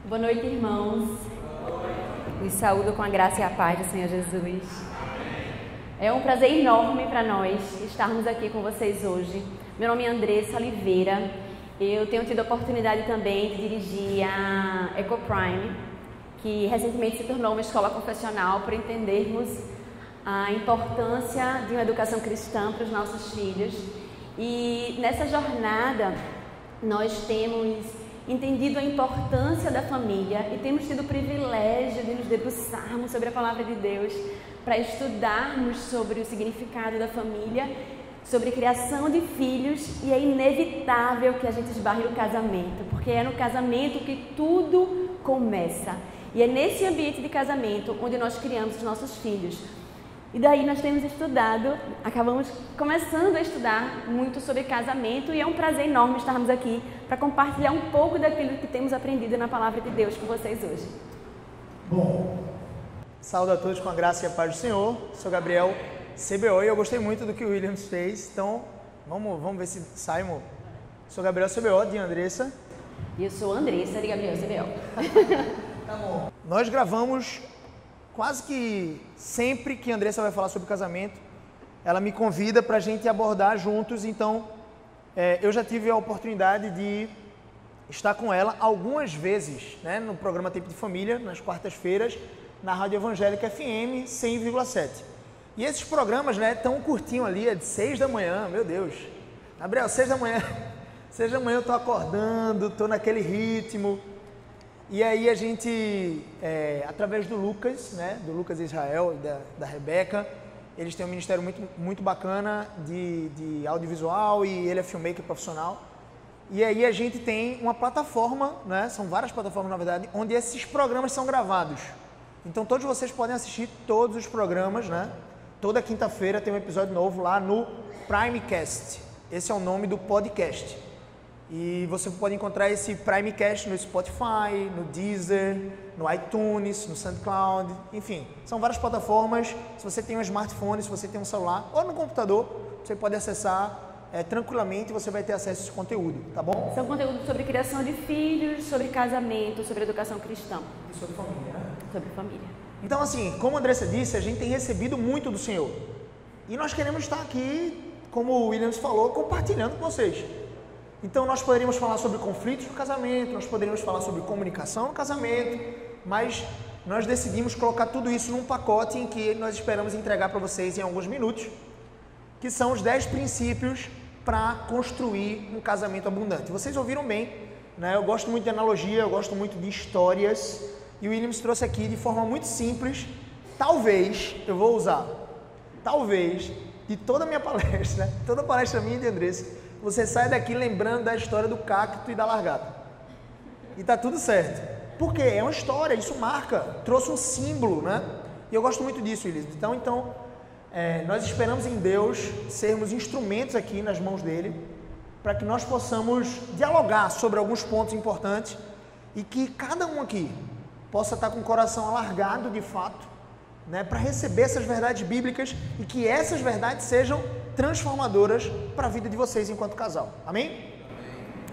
Boa noite, irmãos. Os saúdo com a graça e a paz do Senhor Jesus. É um prazer enorme para nós estarmos aqui com vocês hoje. Meu nome é Andressa Oliveira. Eu tenho tido a oportunidade também de dirigir a EcoPrime, que recentemente se tornou uma escola confessional, por entendermos a importância de uma educação cristã para os nossos filhos. E nessa jornada nós temos entendido a importância da família e temos tido o privilégio de nos debruçarmos sobre a palavra de Deus para estudarmos sobre o significado da família, sobre criação de filhos, e é inevitável que a gente esbarre no casamento, porque é no casamento que tudo começa. E é nesse ambiente de casamento onde nós criamos os nossos filhos. E daí nós temos estudado, acabamos começando a estudar muito sobre casamento, e é um prazer enorme estarmos aqui para compartilhar um pouco daquilo que temos aprendido na palavra de Deus com vocês hoje. Bom, saúdo a todos com a graça e a paz do Senhor. Sou Gabriel CBO e eu gostei muito do que o Williams fez, então vamos ver se saímos. Sou Gabriel CBO de Andressa. E eu sou Andressa de Gabriel CBO. Tá bom. Nós gravamos quase que sempre que a Andressa vai falar sobre casamento, ela me convida para a gente abordar juntos. Então, eu já tive a oportunidade de estar com ela algumas vezes, né, no programa Tempo de Família, nas quartas-feiras, na Rádio Evangélica FM 100,7. E esses programas, né, tão curtinho ali, é de 6 da manhã, meu Deus. Gabriel, 6 da manhã eu estou acordando, estou naquele ritmo. E aí a gente, através do Lucas, né, do Lucas Israel e da Rebeca, eles têm um ministério muito bacana de audiovisual, e ele é filmmaker profissional. E aí a gente tem uma plataforma, né, são várias plataformas na verdade, onde esses programas são gravados. Então todos vocês podem assistir todos os programas, né? Toda quinta-feira tem um episódio novo lá no Primecast. Esse é o nome do podcast. E você pode encontrar esse Primecast no Spotify, no Deezer, no iTunes, no SoundCloud, enfim. São várias plataformas. Se você tem um smartphone, se você tem um celular ou no computador, você pode acessar tranquilamente, e você vai ter acesso a esse conteúdo, tá bom? São conteúdos sobre criação de filhos, sobre casamento, sobre educação cristã. E sobre família, né? Sobre família. Então, assim, como a Andressa disse, a gente tem recebido muito do Senhor. E nós queremos estar aqui, como o Williams falou, compartilhando com vocês. Então nós poderíamos falar sobre conflitos no casamento, nós poderíamos falar sobre comunicação no casamento, mas nós decidimos colocar tudo isso num pacote em que nós esperamos entregar para vocês em alguns minutos, que são os 10 princípios para construir um casamento abundante. Vocês ouviram bem, né? Eu gosto muito de analogia, eu gosto muito de histórias, e o Williams trouxe aqui de forma muito simples. Talvez, eu vou usar, talvez, de toda a minha palestra, toda a palestra minha de Andressa, você sai daqui lembrando da história do cacto e da largata. E tá tudo certo. Porque é uma história, isso marca, trouxe um símbolo, né? E eu gosto muito disso, Elis. Então nós esperamos em Deus sermos instrumentos aqui nas mãos dele, para que nós possamos dialogar sobre alguns pontos importantes e que cada um aqui possa estar com o coração alargado de fato, né, para receber essas verdades bíblicas, e que essas verdades sejam transformadoras para a vida de vocês enquanto casal. Amém?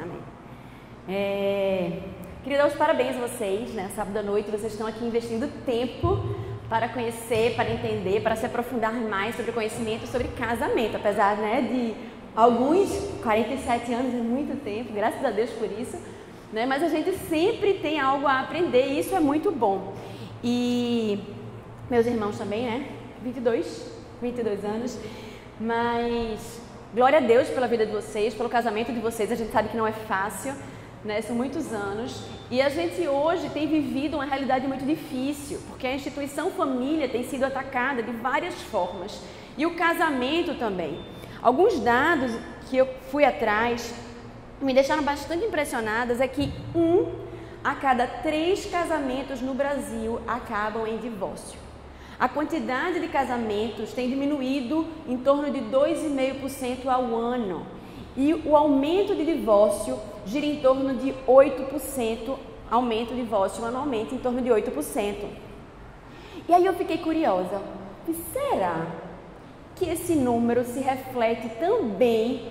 Amém. Queria dar os parabéns a vocês, né? Sábado à noite vocês estão aqui investindo tempo para conhecer, para entender, para se aprofundar mais sobre o conhecimento sobre casamento, apesar, né, de alguns 47 anos é muito tempo, graças a Deus por isso, né? Mas a gente sempre tem algo a aprender e isso é muito bom. E meus irmãos também, né? 22 anos. Mas glória a Deus pela vida de vocês, pelo casamento de vocês. A gente sabe que não é fácil, né? São muitos anos. E a gente hoje tem vivido uma realidade muito difícil, porque a instituição família tem sido atacada de várias formas. E o casamento também. Alguns dados que eu fui atrás me deixaram bastante impressionadas, é que 1 a cada 3 casamentos no Brasil acabam em divórcio. A quantidade de casamentos tem diminuído em torno de 2,5% ao ano. E o aumento de divórcio gira em torno de 8%, aumento de divórcio anualmente em torno de 8%. E aí eu fiquei curiosa, será que esse número se reflete também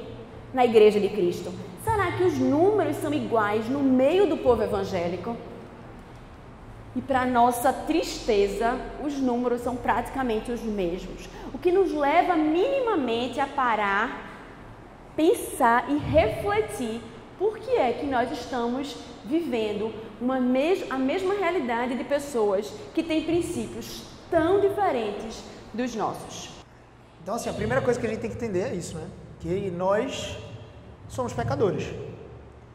na Igreja de Cristo? Será que os números são iguais no meio do povo evangélico? E para nossa tristeza, os números são praticamente os mesmos. O que nos leva minimamente a parar, pensar e refletir por que é que nós estamos vivendo a mesma realidade de pessoas que têm princípios tão diferentes dos nossos. Então, assim, a primeira coisa que a gente tem que entender é isso, né? Que nós somos pecadores.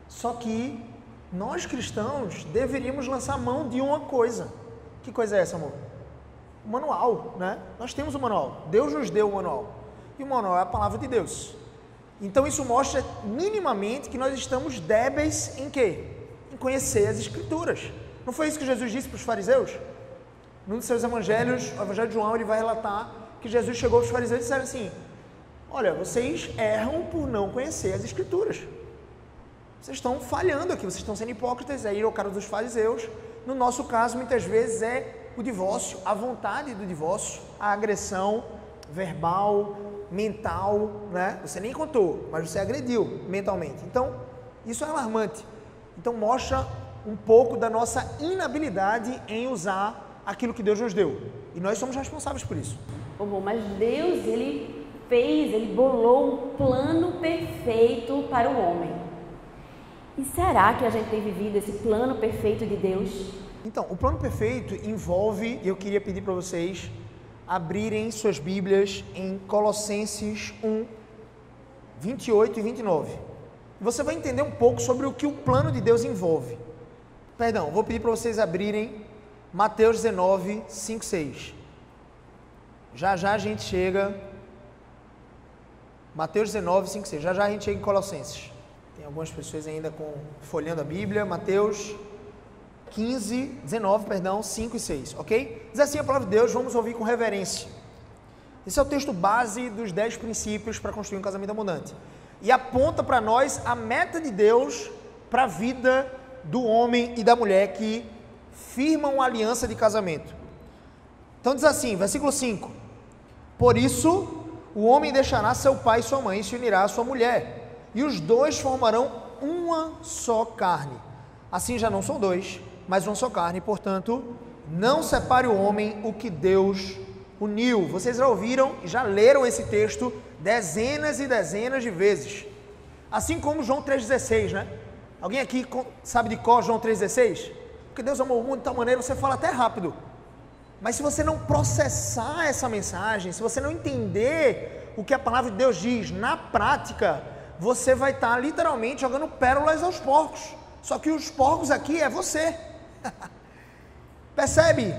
Só que nós cristãos deveríamos lançar mão de uma coisa. Que coisa é essa, amor? O manual, né? Nós temos o manual. Deus nos deu o manual. E o manual é a palavra de Deus. Então isso mostra minimamente que nós estamos débeis em quê? Em conhecer as Escrituras. Não foi isso que Jesus disse para os fariseus? Num dos seus evangelhos, o Evangelho de João, ele vai relatar que Jesus chegou para os fariseus e disseram assim: olha, vocês erram por não conhecer as Escrituras. Vocês estão falhando aqui, vocês estão sendo hipócritas. Aí é o cara dos fariseus. No nosso caso, muitas vezes é o divórcio, a vontade do divórcio, a agressão verbal, mental, né? Você nem contou, mas você agrediu mentalmente. Então, isso é alarmante. Então, mostra um pouco da nossa inabilidade em usar aquilo que Deus nos deu. E nós somos responsáveis por isso. Bom, mas Deus, ele bolou um plano perfeito para o homem. E será que a gente tem vivido esse plano perfeito de Deus? Então, o plano perfeito envolve, eu queria pedir para vocês abrirem suas Bíblias em Colossenses 1, 28 e 29. Você vai entender um pouco sobre o que o plano de Deus envolve. Perdão, vou pedir para vocês abrirem Mateus 19, 5, 6. Já a gente chega. Mateus 19, 5, 6. Já a gente chega em Colossenses. Tem algumas pessoas ainda folheando a Bíblia. Mateus 5 e 6, ok? Diz assim a palavra de Deus, vamos ouvir com reverência. Esse é o texto base dos 10 princípios para construir um casamento abundante. E aponta para nós a meta de Deus para a vida do homem e da mulher que firmam uma aliança de casamento. Então diz assim, versículo 5. Por isso, o homem deixará seu pai e sua mãe e se unirá à sua mulher, e os dois formarão uma só carne. Assim já não são dois, mas uma só carne, portanto, não separe o homem o que Deus uniu. Vocês já ouviram e já leram esse texto dezenas e dezenas de vezes. Assim como João 3,16, né? Alguém aqui sabe de cor João 3,16? Porque Deus amou o mundo de tal maneira, você fala até rápido. Mas se você não processar essa mensagem, se você não entender o que a palavra de Deus diz na prática, você vai estar literalmente jogando pérolas aos porcos. Só que os porcos aqui é você. Percebe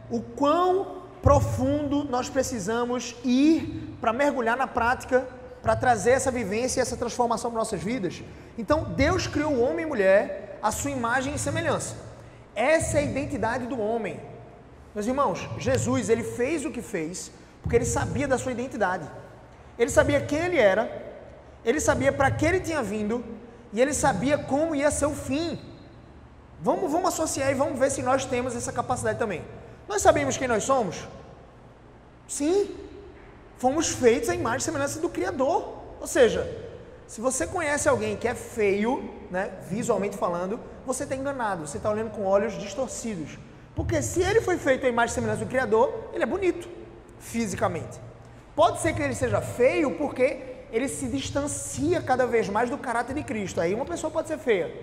o quão profundo nós precisamos ir para mergulhar na prática, para trazer essa vivência e essa transformação para nossas vidas? Então, Deus criou o homem e mulher à sua imagem e semelhança. Essa é a identidade do homem. Meus irmãos, Jesus, ele fez o que fez porque ele sabia da sua identidade. Ele sabia quem ele era, ele sabia para que ele tinha vindo e ele sabia como ia ser o fim. Vamos associar e vamos ver se nós temos essa capacidade também. Nós sabemos quem nós somos? Sim, fomos feitos à imagem e semelhança do Criador. Ou seja, se você conhece alguém que é feio, né, visualmente falando, você está enganado, você está olhando com olhos distorcidos. Porque se ele foi feito à imagem e semelhança do Criador, ele é bonito, fisicamente. Pode ser que ele seja feio porque ele se distancia cada vez mais do caráter de Cristo. Aí uma pessoa pode ser feia.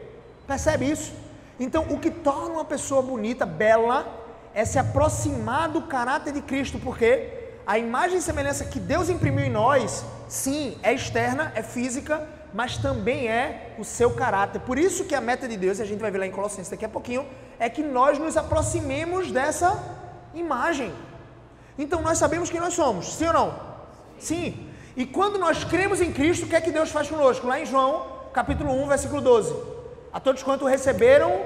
Percebe isso? Então, o que torna uma pessoa bonita, bela, é se aproximar do caráter de Cristo, porque a imagem e semelhança que Deus imprimiu em nós, sim, é externa, é física, mas também é o seu caráter. Por isso que a meta de Deus, e a gente vai ver lá em Colossenses daqui a pouquinho, é que nós nos aproximemos dessa imagem. Então, nós sabemos quem nós somos, sim ou não? Sim. E quando nós cremos em Cristo, o que é que Deus faz conosco? Lá em João, capítulo 1, versículo 12. A todos quanto receberam,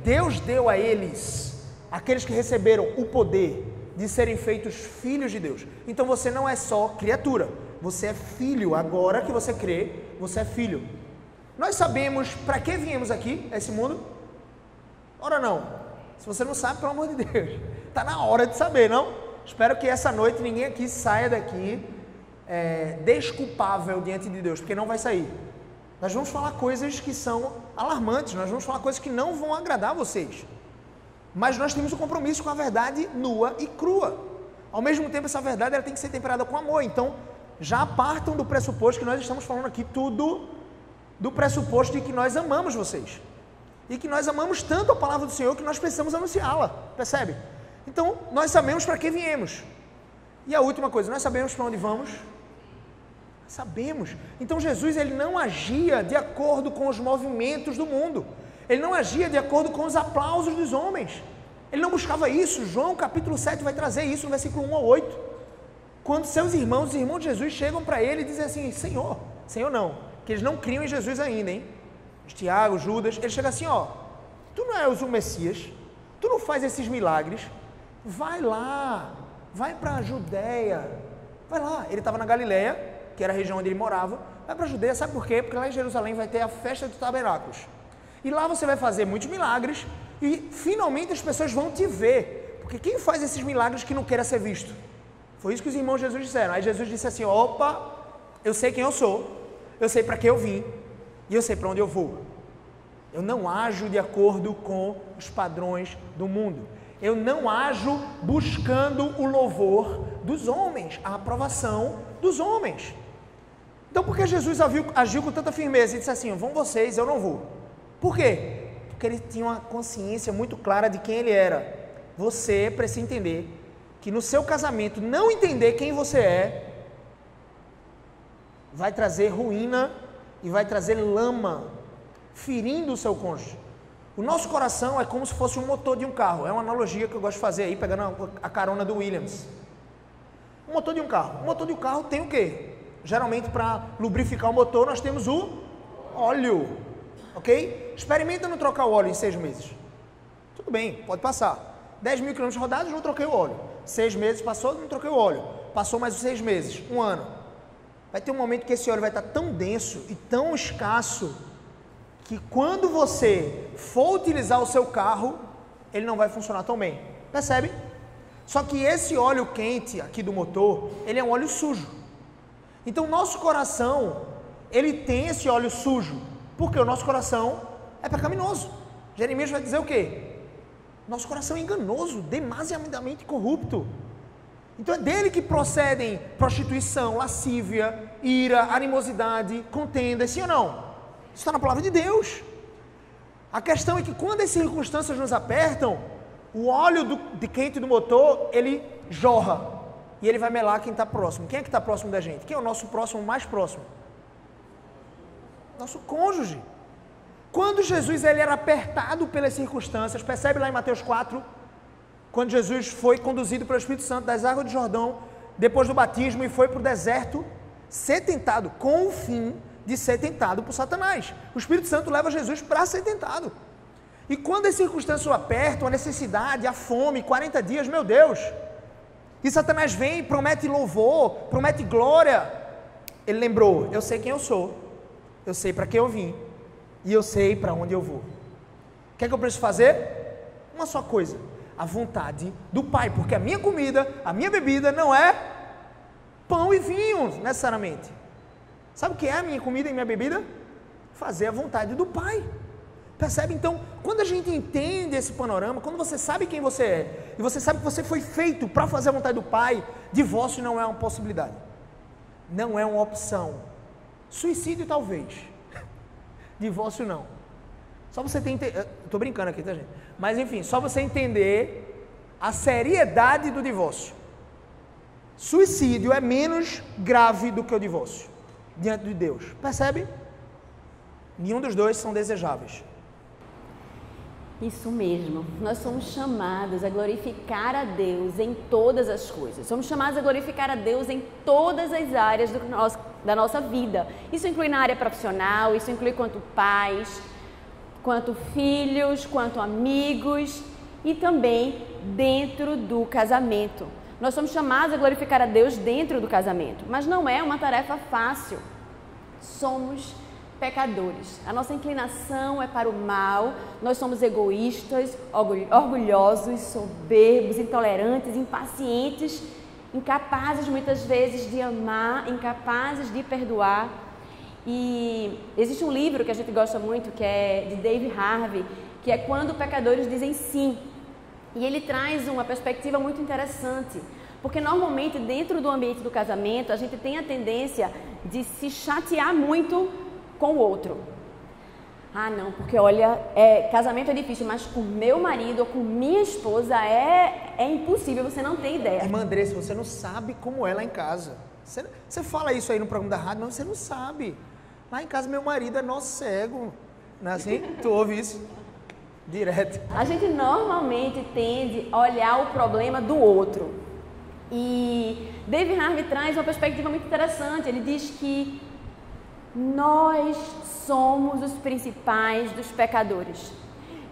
Deus deu a eles, aqueles que receberam o poder de serem feitos filhos de Deus. Então você não é só criatura, você é filho. Agora que você crê, você é filho. Nós sabemos para que viemos aqui, a esse mundo? Ora não. Se você não sabe, pelo amor de Deus, está na hora de saber, não? Espero que essa noite ninguém aqui saia daqui desculpável diante de Deus, porque não vai sair. Nós vamos falar coisas que são alarmantes, nós vamos falar coisas que não vão agradar vocês. mas nós temos um compromisso com a verdade nua e crua. Ao mesmo tempo, essa verdade ela tem que ser temperada com amor. Então, já partam do pressuposto que nós estamos falando aqui tudo do pressuposto de que nós amamos vocês. E que nós amamos tanto a palavra do Senhor que nós precisamos anunciá-la, percebe? Então, nós sabemos para que viemos. E a última coisa, nós sabemos para onde vamos? Sabemos. Então, Jesus ele não agia de acordo com os movimentos do mundo. Ele não agia de acordo com os aplausos dos homens. Ele não buscava isso. João capítulo 7 vai trazer isso no versículo 1 ao 8. Quando seus irmãos, os irmãos de Jesus, chegam para ele e dizem assim, Senhor, Senhor não, que eles não criam em Jesus ainda, hein? Tiago, Judas, ele chega assim, ó, tu não és o Messias, tu não faz esses milagres, vai lá, vai para a Judéia, vai lá. Ele estava na Galileia, que era a região onde ele morava, vai para a Judéia, sabe por quê? Porque lá em Jerusalém vai ter a festa dos tabernáculos, e lá você vai fazer muitos milagres, e finalmente as pessoas vão te ver, porque quem faz esses milagres que não queira ser visto? Foi isso que os irmãos de Jesus disseram. Aí Jesus disse assim, opa, eu sei quem eu sou, eu sei para que eu vim, e eu sei para onde eu vou. Eu não ajo de acordo com os padrões do mundo. Eu não ajo buscando o louvor dos homens, a aprovação dos homens. Então por que Jesus agiu com tanta firmeza e disse assim, vão vocês, eu não vou? Por quê? Porque ele tinha uma consciência muito clara de quem ele era. Você precisa entender que no seu casamento, não entender quem você é, vai trazer ruína e vai trazer lama, ferindo o seu cônjuge. O nosso coração é como se fosse um motor de um carro. É uma analogia que eu gosto de fazer aí, pegando a carona do Williams. Um motor de um carro. O motor de um carro tem o quê? Geralmente, para lubrificar o motor, nós temos o óleo. Ok? Experimenta não trocar o óleo em 6 meses. Tudo bem, pode passar. 10 mil quilômetros rodados, não troquei o óleo. 6 meses passou, não troquei o óleo. Passou mais 6 meses, 1 ano. Vai ter um momento que esse óleo vai estar tão denso e tão escasso que quando você for utilizar o seu carro, ele não vai funcionar tão bem. Percebe? Só que esse óleo quente aqui do motor, ele é um óleo sujo. Então o nosso coração, ele tem esse óleo sujo, porque o nosso coração é pecaminoso. Jeremias vai dizer o quê? Nosso coração é enganoso, demasiadamente corrupto. Então é dele que procedem prostituição, lascívia, ira, animosidade, contenda, sim ou não? Isso está na palavra de Deus. A questão é que quando as circunstâncias nos apertam, o óleo de quente do motor, ele jorra. E ele vai melar quem está próximo. Quem é que está próximo da gente? Quem é o nosso próximo mais próximo? Nosso cônjuge. Quando Jesus ele era apertado pelas circunstâncias, percebe lá em Mateus 4, quando Jesus foi conduzido pelo Espírito Santo das águas do Jordão, depois do batismo, e foi para o deserto ser tentado, com o fim de ser tentado por Satanás. O Espírito Santo leva Jesus para ser tentado. E quando as circunstâncias o apertam, a necessidade, a fome, 40 dias, meu Deus, e Satanás vem, promete louvor, promete glória, ele lembrou, eu sei quem eu sou, eu sei para que eu vim, e eu sei para onde eu vou. O que é que eu preciso fazer? Uma só coisa, a vontade do Pai, porque a minha comida, a minha bebida não é pão e vinho, necessariamente. Sabe o que é a minha comida e minha bebida? Fazer a vontade do Pai. Percebe? Então, quando a gente entende esse panorama, quando você sabe quem você é, e você sabe que você foi feito para fazer a vontade do Pai, divórcio não é uma possibilidade. Não é uma opção. Suicídio talvez. Divórcio não. Só você tem... Estou brincando aqui, tá, gente? Mas enfim, só você entender a seriedade do divórcio. Suicídio é menos grave do que o divórcio diante de Deus. Percebe? Nenhum dos dois são desejáveis. Isso mesmo. Nós somos chamados a glorificar a Deus em todas as coisas. Somos chamados a glorificar a Deus em todas as áreas da nossa vida. Isso inclui na área profissional, isso inclui quanto pais, quanto filhos, quanto amigos e também dentro do casamento. Nós somos chamados a glorificar a Deus dentro do casamento, mas não é uma tarefa fácil. Somos pecadores. A nossa inclinação é para o mal, nós somos egoístas, orgulhosos, soberbos, intolerantes, impacientes, incapazes muitas vezes de amar, incapazes de perdoar. E existe um livro que a gente gosta muito, que é de Dave Harvey, que é Quando Pecadores Dizem Sim. E ele traz uma perspectiva muito interessante, porque normalmente dentro do ambiente do casamento a gente tem a tendência de se chatear muito com o outro. Ah não, porque olha, casamento é difícil, mas com meu marido ou com minha esposa é impossível, você não tem ideia. Irmã Andressa, você não sabe como é lá em casa. Você fala isso aí no programa da rádio, mas você não sabe. Lá em casa meu marido é nó cego. Não é assim? Tu ouve isso? Direto. A gente normalmente tende a olhar o problema do outro. E David Harvey traz uma perspectiva muito interessante. Ele diz que nós somos os principais dos pecadores.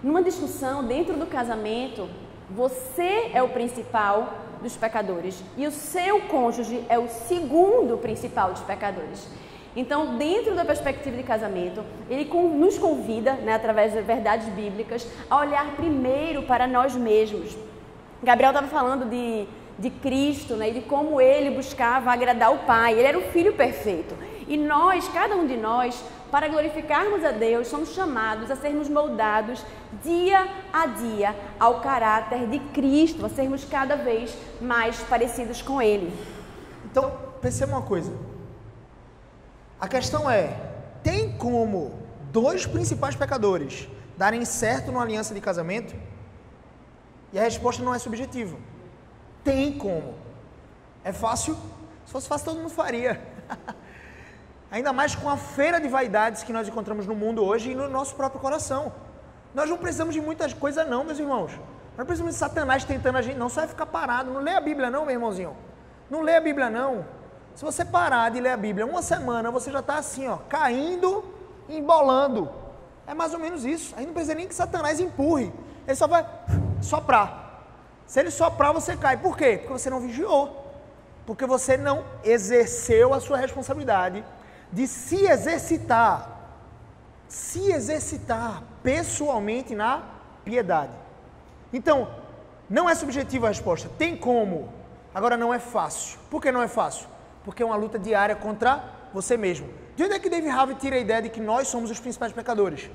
Numa discussão dentro do casamento, você é o principal dos pecadores e o seu cônjuge é o segundo principal dos pecadores. Então, dentro da perspectiva de casamento, ele nos convida, né, através das verdades bíblicas, a olhar primeiro para nós mesmos. Gabriel estava falando de Cristo, né, e de como ele buscava agradar o Pai. Ele era o Filho perfeito. E nós, cada um de nós, para glorificarmos a Deus, somos chamados a sermos moldados dia a dia ao caráter de Cristo, a sermos cada vez mais parecidos com Ele. Então, perceba uma coisa. A questão é, tem como dois principais pecadores darem certo numa aliança de casamento? E a resposta não é subjetiva. Tem como. É fácil? Se fosse fácil, todo mundo faria. Ainda mais com a feira de vaidades que nós encontramos no mundo hoje e no nosso próprio coração. Nós não precisamos de muitas coisas não, meus irmãos. Nós não precisamos de Satanás tentando a gente, não. Só é ficar parado. Não lê a Bíblia não, meu irmãozinho. Não lê a Bíblia não. Se você parar de ler a Bíblia uma semana, você já está assim, ó, caindo, embolando. É mais ou menos isso. Aí não precisa nem que Satanás empurre. Ele só vai soprar. Se ele soprar, você cai. Por quê? Porque você não vigiou. Porque você não exerceu a sua responsabilidade de se exercitar pessoalmente na piedade. Então, não é subjetiva a resposta. Tem como. Agora não é fácil. Por que não é fácil? Porque é uma luta diária contra você mesmo. De onde é que David Harvey tira a ideia de que nós somos os principais pecadores?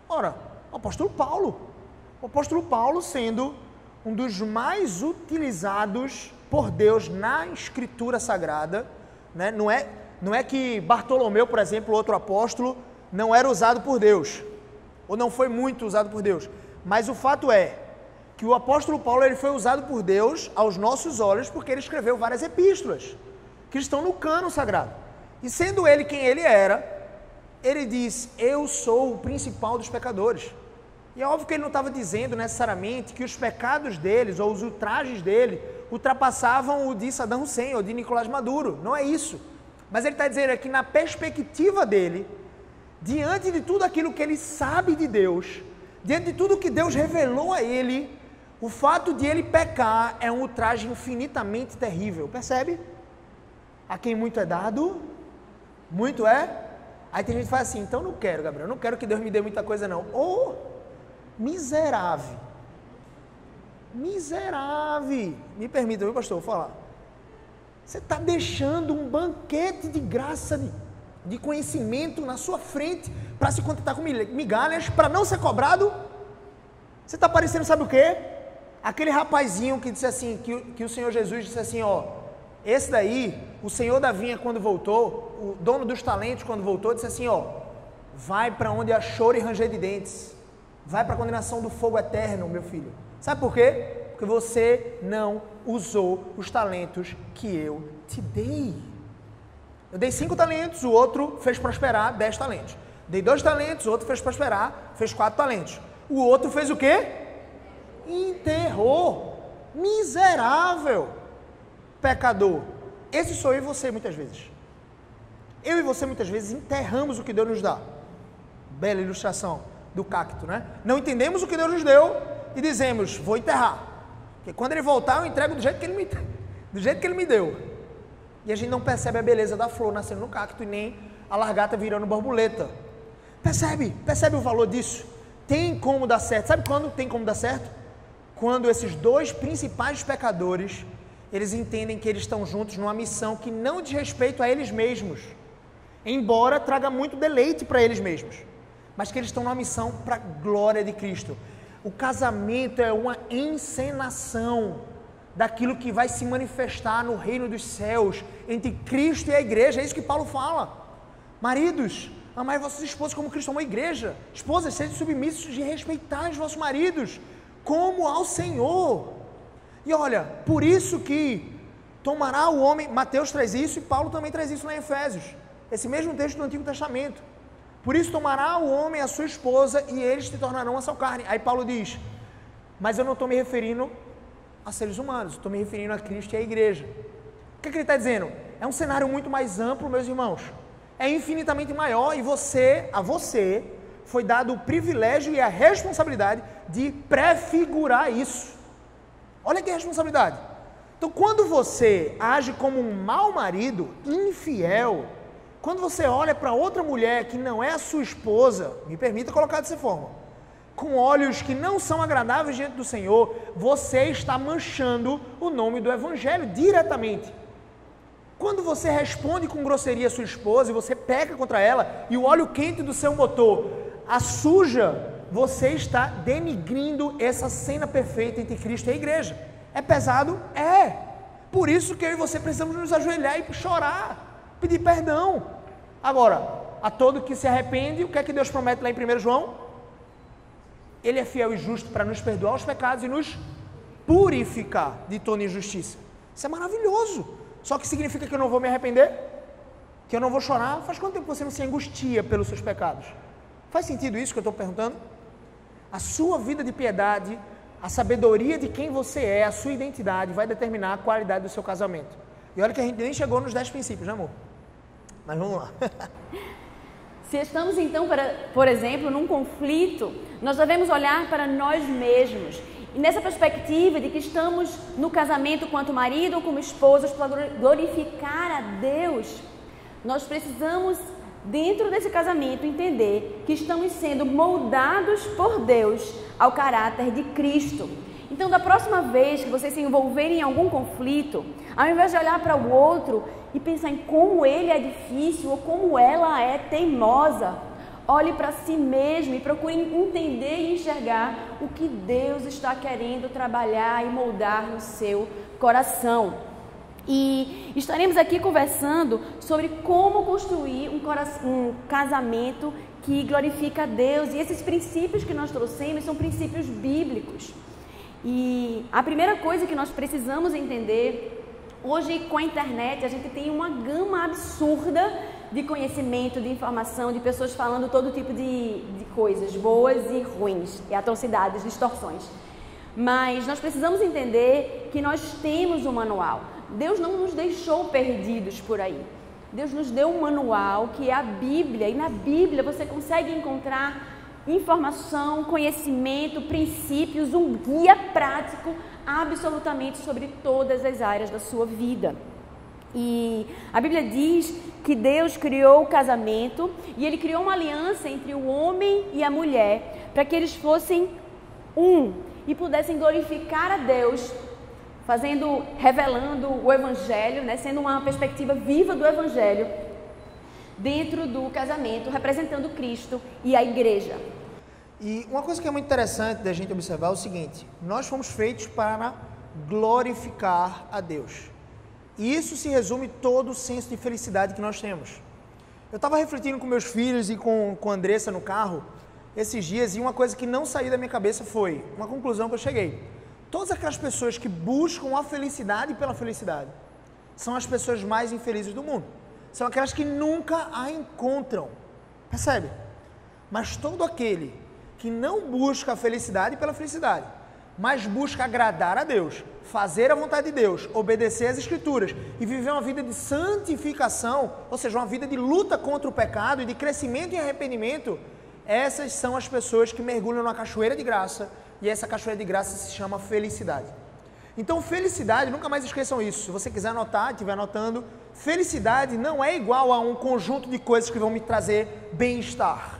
Ora, o apóstolo Paulo. O apóstolo Paulo sendo um dos mais utilizados por Deus na Escritura Sagrada, né? Não é que Bartolomeu, por exemplo, outro apóstolo, não era usado por Deus, ou não foi muito usado por Deus, mas o fato é que o apóstolo Paulo ele foi usado por Deus aos nossos olhos porque ele escreveu várias epístolas que estão no cânon sagrado. E sendo ele quem ele era, ele diz, eu sou o principal dos pecadores. E é óbvio que ele não estava dizendo necessariamente que os pecados deles ou os ultrajes dele ultrapassavam o de Saddam Hussein ou de Nicolás Maduro. Não é isso. Mas ele está dizendo que na perspectiva dele, diante de tudo aquilo que ele sabe de Deus, diante de tudo que Deus revelou a ele, o fato de ele pecar é um ultraje infinitamente terrível. Percebe? A quem muito é dado, muito é. Aí tem gente que fala assim, então não quero, Gabriel, não quero que Deus me dê muita coisa não. Ô, miserável. Miserável. Me permita, viu, pastor, vou falar. Você está deixando um banquete de graça, de conhecimento na sua frente para se contentar com migalhas, para não ser cobrado? Você está parecendo, sabe o quê? Aquele rapazinho que disse assim, que o Senhor Jesus disse assim, ó, esse daí, o Senhor da vinha quando voltou, o dono dos talentos quando voltou, disse assim, ó, vai para onde há choro e ranger de dentes, vai para a condenação do fogo eterno, meu filho. Sabe por quê? Porque você não usou os talentos que eu te dei. Eu dei 5 talentos, o outro fez prosperar 10 talentos. Dei 2 talentos, o outro fez prosperar, fez 4 talentos. O outro fez o quê? Enterrou. Miserável. Pecador. Esse sou eu e você muitas vezes. Eu e você muitas vezes enterramos o que Deus nos dá. Bela ilustração do cacto, né? Não entendemos o que Deus nos deu e dizemos, vou enterrar. Porque quando ele voltar, eu entrego do jeito que ele me deu. E a gente não percebe a beleza da flor nascendo no cacto e nem a largata virando borboleta. Percebe o valor disso? Tem como dar certo. Sabe quando tem como dar certo? Quando esses dois principais pecadores, eles entendem que eles estão juntos numa missão que não diz respeito a eles mesmos, embora traga muito deleite para eles mesmos, mas que eles estão numa missão para a glória de Cristo. o casamento é uma encenação daquilo que vai se manifestar no reino dos céus, entre Cristo e a igreja. É isso que Paulo fala. Maridos, amai vossos esposos como Cristo amou a igreja. Esposas, sejam submissos e respeitai os vossos maridos, como ao Senhor. E olha, por isso que tomará o homem, Mateus traz isso e Paulo também traz isso lá em Efésios, esse mesmo texto do Antigo Testamento. Por isso tomará o homem a sua esposa e eles se tornarão a sua carne. Aí Paulo diz, mas eu não estou me referindo a seres humanos, estou me referindo a Cristo e à igreja. O que ele está dizendo? É um cenário muito mais amplo, meus irmãos. É infinitamente maior e a você foi dado o privilégio e a responsabilidade de prefigurar isso. Olha que responsabilidade. Então, quando você age como um mau marido, infiel, quando você olha para outra mulher que não é a sua esposa, me permita colocar dessa forma, com olhos que não são agradáveis diante do Senhor, você está manchando o nome do Evangelho diretamente. Quando você responde com grosseria a sua esposa e você peca contra ela e o óleo quente do seu motor a suja, você está denigrindo essa cena perfeita entre Cristo e a igreja. É pesado? É. Por isso que eu e você precisamos nos ajoelhar e chorar, pedir perdão. Agora, a todo que se arrepende, o que é que Deus promete lá em 1 João? Ele é fiel e justo para nos perdoar os pecados e nos purificar de toda injustiça. Isso é maravilhoso. Só que significa que eu não vou me arrepender? Que eu não vou chorar? Faz quanto tempo você não se angustia pelos seus pecados? Faz sentido isso que eu estou perguntando? A sua vida de piedade, a sabedoria de quem você é, a sua identidade vai determinar a qualidade do seu casamento. E olha que a gente nem chegou nos 10 princípios, né, amor? Mas vamos lá. Se estamos então, por exemplo, num conflito, nós devemos olhar para nós mesmos. E nessa perspectiva de que estamos no casamento quanto marido ou como esposas para glorificar a Deus, nós precisamos, dentro desse casamento, entender que estamos sendo moldados por Deus ao caráter de Cristo. Então, da próxima vez que vocês se envolverem em algum conflito, ao invés de olhar para o outro e pensar em como ele é difícil ou como ela é teimosa, olhe para si mesmo e procure entender e enxergar o que Deus está querendo trabalhar e moldar no seu coração. E estaremos aqui conversando sobre como construir um casamento que glorifica a Deus. E esses princípios que nós trouxemos são princípios bíblicos. E a primeira coisa que nós precisamos entender, hoje com a internet a gente tem uma gama absurda de conhecimento, de informação, de pessoas falando todo tipo de coisas, boas e ruins, e atrocidades, distorções. Mas nós precisamos entender que nós temos um manual. Deus não nos deixou perdidos por aí. Deus nos deu um manual que é a Bíblia, e na Bíblia você consegue encontrar informação, conhecimento, princípios, um guia prático absolutamente sobre todas as áreas da sua vida. E a Bíblia diz que Deus criou o casamento e Ele criou uma aliança entre o homem e a mulher para que eles fossem um e pudessem glorificar a Deus, revelando o Evangelho, né, sendo uma perspectiva viva do Evangelho dentro do casamento, representando Cristo e a igreja. E uma coisa que é muito interessante da gente observar é o seguinte: nós fomos feitos para glorificar a Deus. E isso se resume todo o senso de felicidade que nós temos. Eu estava refletindo com meus filhos e com a Andressa no carro esses dias, e uma coisa que não saiu da minha cabeça foi uma conclusão que eu cheguei. Todas aquelas pessoas que buscam a felicidade pela felicidade são as pessoas mais infelizes do mundo. São aquelas que nunca a encontram. Percebe? Mas todo aquele que não busca a felicidade pela felicidade, mas busca agradar a Deus, fazer a vontade de Deus, obedecer às Escrituras e viver uma vida de santificação, ou seja, uma vida de luta contra o pecado e de crescimento em arrependimento, essas são as pessoas que mergulham na cachoeira de graça, e essa cachoeira de graça se chama felicidade. Então, felicidade, nunca mais esqueçam isso. Se você quiser anotar, estiver anotando, felicidade não é igual a um conjunto de coisas que vão me trazer bem-estar.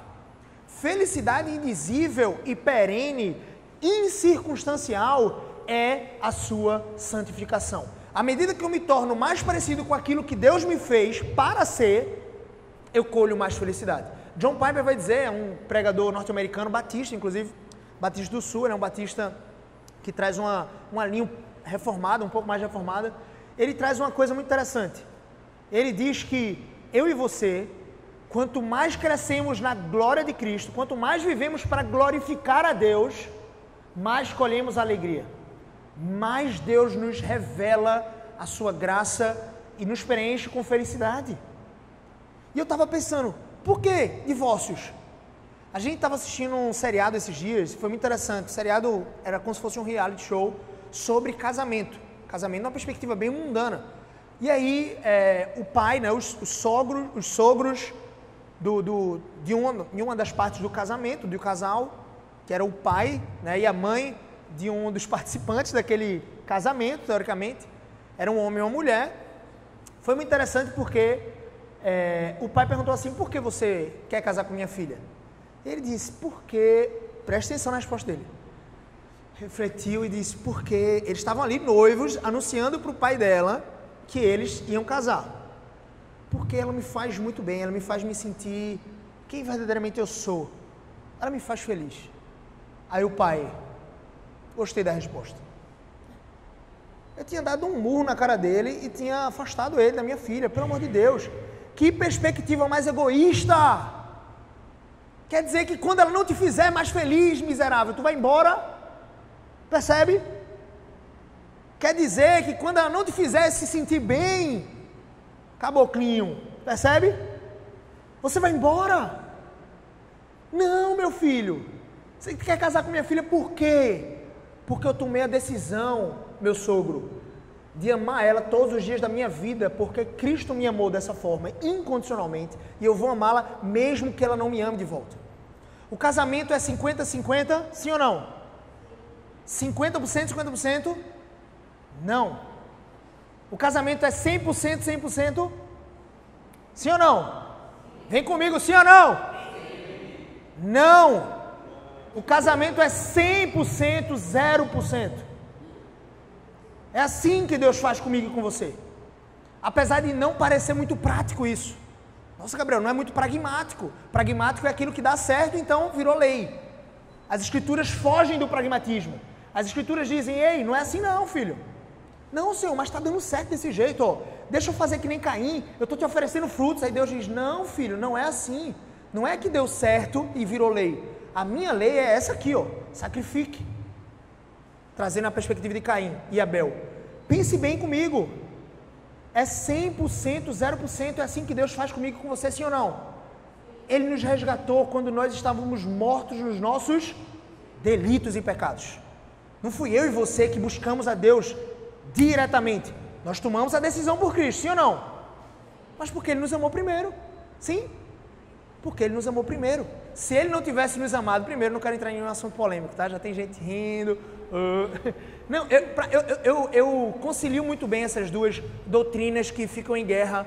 Felicidade indizível e perene, incircunstancial, é a sua santificação. À medida que eu me torno mais parecido com aquilo que Deus me fez para ser, eu colho mais felicidade. John Piper vai dizer, é um pregador norte-americano, batista inclusive, Batista do Sul, ele é um batista que traz uma linha reformada, um pouco mais reformada. Ele traz uma coisa muito interessante. Ele diz que eu e você, quanto mais crescemos na glória de Cristo, quanto mais vivemos para glorificar a Deus, mais colhemos alegria. Mais Deus nos revela a sua graça e nos preenche com felicidade. E eu estava pensando, por que divórcios? A gente estava assistindo um seriado esses dias, foi muito interessante. O seriado era como se fosse um reality show sobre casamento. Casamento numa perspectiva bem mundana. E aí, o pai, né, os sogros de uma das partes do casamento, do casal, que era o pai, né, e a mãe de um dos participantes daquele casamento, teoricamente, era um homem e uma mulher. Foi muito interessante porque o pai perguntou assim, por que você quer casar com minha filha? Ele disse, porque, presta atenção na resposta dele, refletiu e disse, porque eles estavam ali noivos, anunciando para o pai dela que eles iam casar. Porque ela me faz muito bem, ela me faz me sentir quem verdadeiramente eu sou. Ela me faz feliz. Aí o pai, gostei da resposta. Eu tinha dado um murro na cara dele e tinha afastado ele da minha filha, pelo amor de Deus. Que perspectiva mais egoísta! Quer dizer que quando ela não te fizer mais feliz, miserável, tu vai embora? Percebe? Quer dizer que quando ela não te fizer se sentir bem, caboclinho, percebe? Você vai embora? Não, meu filho. Você quer casar com minha filha por quê? Porque eu tomei a decisão, meu sogro, de amar ela todos os dias da minha vida, porque Cristo me amou dessa forma, incondicionalmente, e eu vou amá-la mesmo que ela não me ame de volta. O casamento é 50-50, sim ou não? 50%, 50%? Não. O casamento é 100%, 100%? Sim ou não? Vem comigo, sim ou não? Não. O casamento é 100%, 0%. É assim que Deus faz comigo e com você. Apesar de não parecer muito prático isso. Nossa, Gabriel, não é muito pragmático. Pragmático é aquilo que dá certo, então virou lei. As escrituras fogem do pragmatismo. As escrituras dizem, ei, não é assim não, filho. Não, Senhor, mas está dando certo desse jeito, ó. Deixa eu fazer que nem Caim, eu estou te oferecendo frutos. Aí Deus diz, não, filho, não é assim. Não é que deu certo e virou lei. A minha lei é essa aqui, ó, sacrifique. Trazendo a perspectiva de Caim e Abel. Pense bem comigo. É 100%, 0%, é assim que Deus faz comigo e com você, sim ou não? Ele nos resgatou quando nós estávamos mortos nos nossos delitos e pecados. Não fui eu e você que buscamos a Deus diretamente. Nós tomamos a decisão por Cristo, sim ou não? Mas porque Ele nos amou primeiro. Sim? Porque Ele nos amou primeiro. Se Ele não tivesse nos amado primeiro, não quero entrar em um assunto polêmico, tá? Já tem gente rindo. Não, eu concilio muito bem essas duas doutrinas que ficam em guerra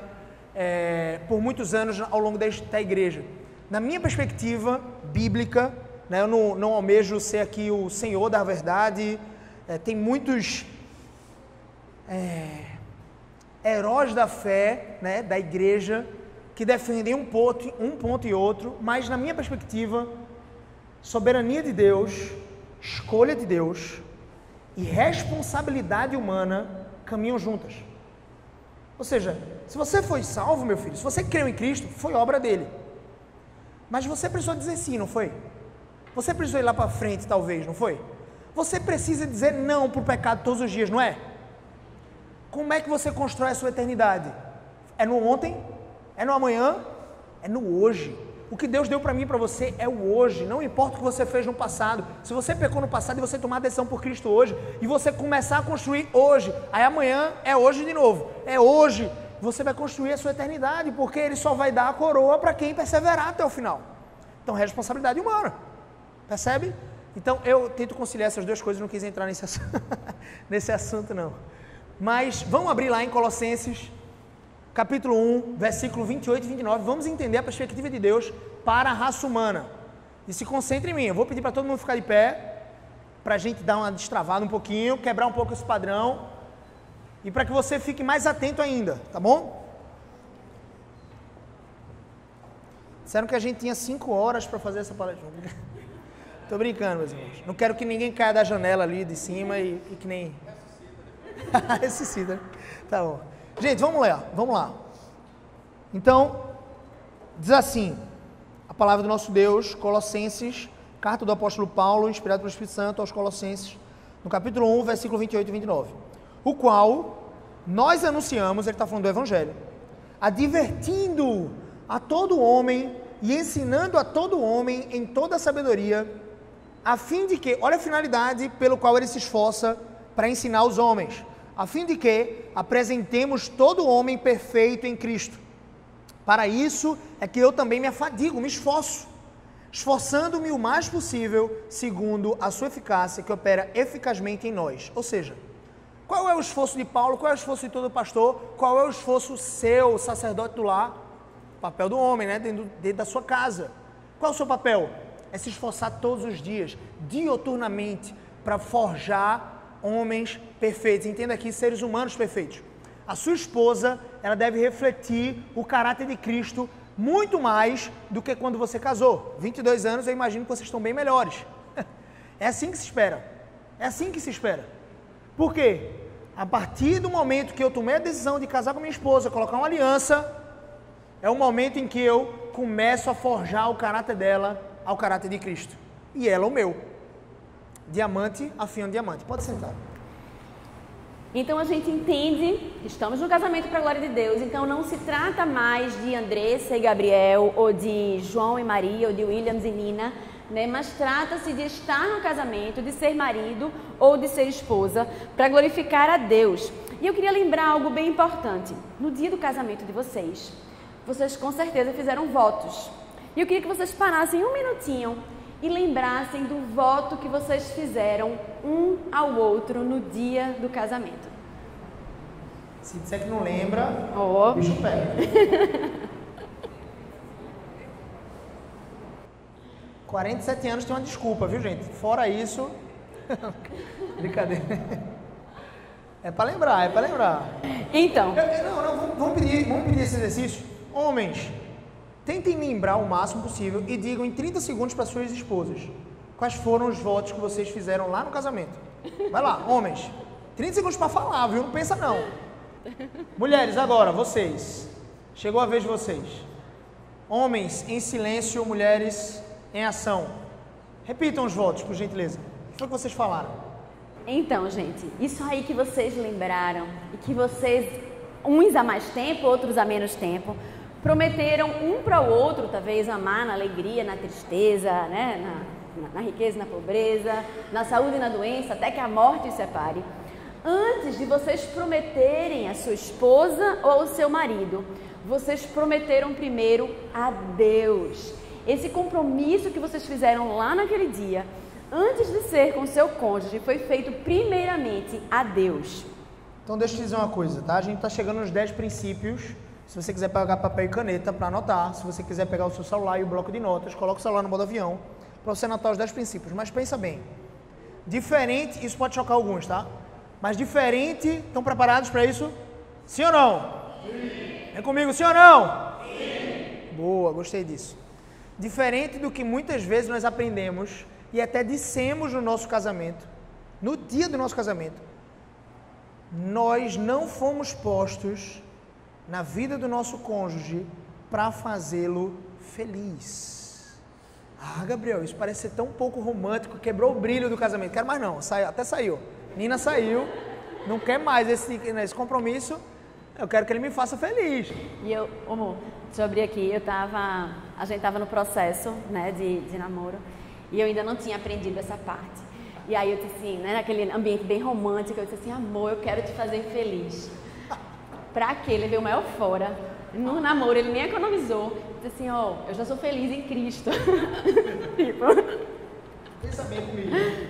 por muitos anos ao longo da igreja. Na minha perspectiva bíblica, né, eu não almejo ser aqui o senhor da verdade, tem muitos heróis da fé, né, da igreja, que defendem um ponto e outro, mas na minha perspectiva, soberania de Deus, escolha de Deus e responsabilidade humana caminham juntas. Ou seja, se você foi salvo, meu filho, se você creu em Cristo, foi obra dele. Mas você precisou dizer sim, não foi? Você precisou ir lá para frente, talvez, não foi? Você precisa dizer não para o pecado todos os dias, não é? Como é que você constrói a sua eternidade? É no ontem? É no amanhã? É no hoje. O que Deus deu para mim e para você é o hoje. Não importa o que você fez no passado. Se você pecou no passado e você tomar a decisão por Cristo hoje, e você começar a construir hoje, aí amanhã é hoje de novo. É hoje. Você vai construir a sua eternidade, porque Ele só vai dar a coroa para quem perseverar até o final. Então, responsabilidade humana. Percebe? Então, eu tento conciliar essas duas coisas, não quis entrar nesse assunto, não. Mas, vamos abrir lá em Colossenses, capítulo 1, versículo 28 e 29. Vamos entender a perspectiva de Deus para a raça humana. E se concentre em mim. Eu vou pedir para todo mundo ficar de pé, para a gente dar uma destravada um pouquinho, quebrar um pouco esse padrão, e para que você fique mais atento ainda, tá bom? Disseram que a gente tinha 5 horas para fazer essa palestra. Tô brincando, meus irmãos. Não quero que ninguém caia da janela ali de cima e que nem... Ressuscita. Tá bom. Gente, vamos lá. Então, diz assim, a palavra do nosso Deus, Colossenses, carta do apóstolo Paulo, inspirado pelo Espírito Santo aos Colossenses, no capítulo 1, versículo 28 e 29. O qual nós anunciamos, ele está falando do Evangelho, advertindo a todo homem e ensinando a todo homem em toda a sabedoria, a fim de que, olha a finalidade pelo qual ele se esforça para ensinar os homens, a fim de que apresentemos todo homem perfeito em Cristo. Para isso é que eu também me afadigo, me esforço, esforçando-me o mais possível, segundo a sua eficácia, que opera eficazmente em nós. Ou seja, qual é o esforço de Paulo, qual é o esforço de todo pastor, qual é o esforço seu, sacerdote do lar? O papel do homem, né? Dentro da sua casa. Qual é o seu papel? É se esforçar todos os dias, dioturnamente, para forjar homens perfeitos. Entenda aqui, seres humanos perfeitos. A sua esposa, ela deve refletir o caráter de Cristo muito mais do que quando você casou. 22 anos, eu imagino que vocês estão bem melhores. É assim que se espera. É assim que se espera. Por quê? A partir do momento que eu tomei a decisão de casar com minha esposa, colocar uma aliança, é o momento em que eu começo a forjar o caráter dela ao caráter de Cristo. E ela o meu. Diamante afiando diamante. Pode sentar. Então a gente entende, estamos no casamento para a glória de Deus, então não se trata mais de Andressa e Gabriel, ou de João e Maria, ou de Williams e Nina, né? Mas trata-se de estar no casamento, de ser marido ou de ser esposa, para glorificar a Deus. E eu queria lembrar algo bem importante. No dia do casamento de vocês com certeza fizeram votos. E eu queria que vocês parassem um minutinho e lembrassem do voto que vocês fizeram um ao outro no dia do casamento. Se disser que não lembra, o bicho pega. 47 anos tem uma desculpa, viu, gente? Fora isso... Brincadeira. É para lembrar. Então... Vamos pedir esse exercício. Homens, tentem lembrar o máximo possível e digam em 30 segundos para suas esposas quais foram os votos que vocês fizeram lá no casamento. Vai lá, homens. 30 segundos para falar, viu? Não pensa não. Mulheres, agora, vocês. Chegou a vez de vocês. Homens, em silêncio, mulheres, em ação. Repitam os votos, por gentileza. O que foi que vocês falaram? Então, gente, isso aí que vocês lembraram e que vocês, uns há mais tempo, outros há menos tempo, prometeram um para o outro, talvez amar na alegria, na tristeza, né? na riqueza, na pobreza, na saúde e na doença, até que a morte os separe. Antes de vocês prometerem a sua esposa ou ao seu marido, vocês prometeram primeiro a Deus. Esse compromisso que vocês fizeram lá naquele dia, antes de ser com o seu cônjuge, foi feito primeiramente a Deus. Então deixa eu te dizer uma coisa, tá? A gente está chegando nos 10 princípios. Se você quiser pegar papel e caneta para anotar, se você quiser pegar o seu celular e o bloco de notas, coloca o celular no modo avião, para você anotar os 10 princípios. Mas pensa bem, diferente, isso pode chocar alguns, tá? Mas diferente, estão preparados para isso? Sim ou não? Sim. Vem comigo, sim ou não? Sim. Boa, gostei disso. Diferente do que muitas vezes nós aprendemos e até dissemos no nosso casamento, no dia do nosso casamento, nós não fomos postos na vida do nosso cônjuge para fazê-lo feliz. Ah, Gabriel, isso parece ser tão pouco romântico, quebrou o brilho do casamento. Quero mais não, até saiu. Nina saiu, não quer mais esse compromisso, eu quero que ele me faça feliz. E eu, amor, deixa eu abrir aqui, a gente estava no processo, né, de namoro, e eu ainda não tinha aprendido essa parte. E aí eu disse assim, né, naquele ambiente bem romântico, eu disse assim, amor, eu quero te fazer feliz. Pra quê? Ele veio o maior fora. No namoro, ele nem economizou. Disse assim, ó, eu já sou feliz em Cristo. Tipo... Pensa bem comigo.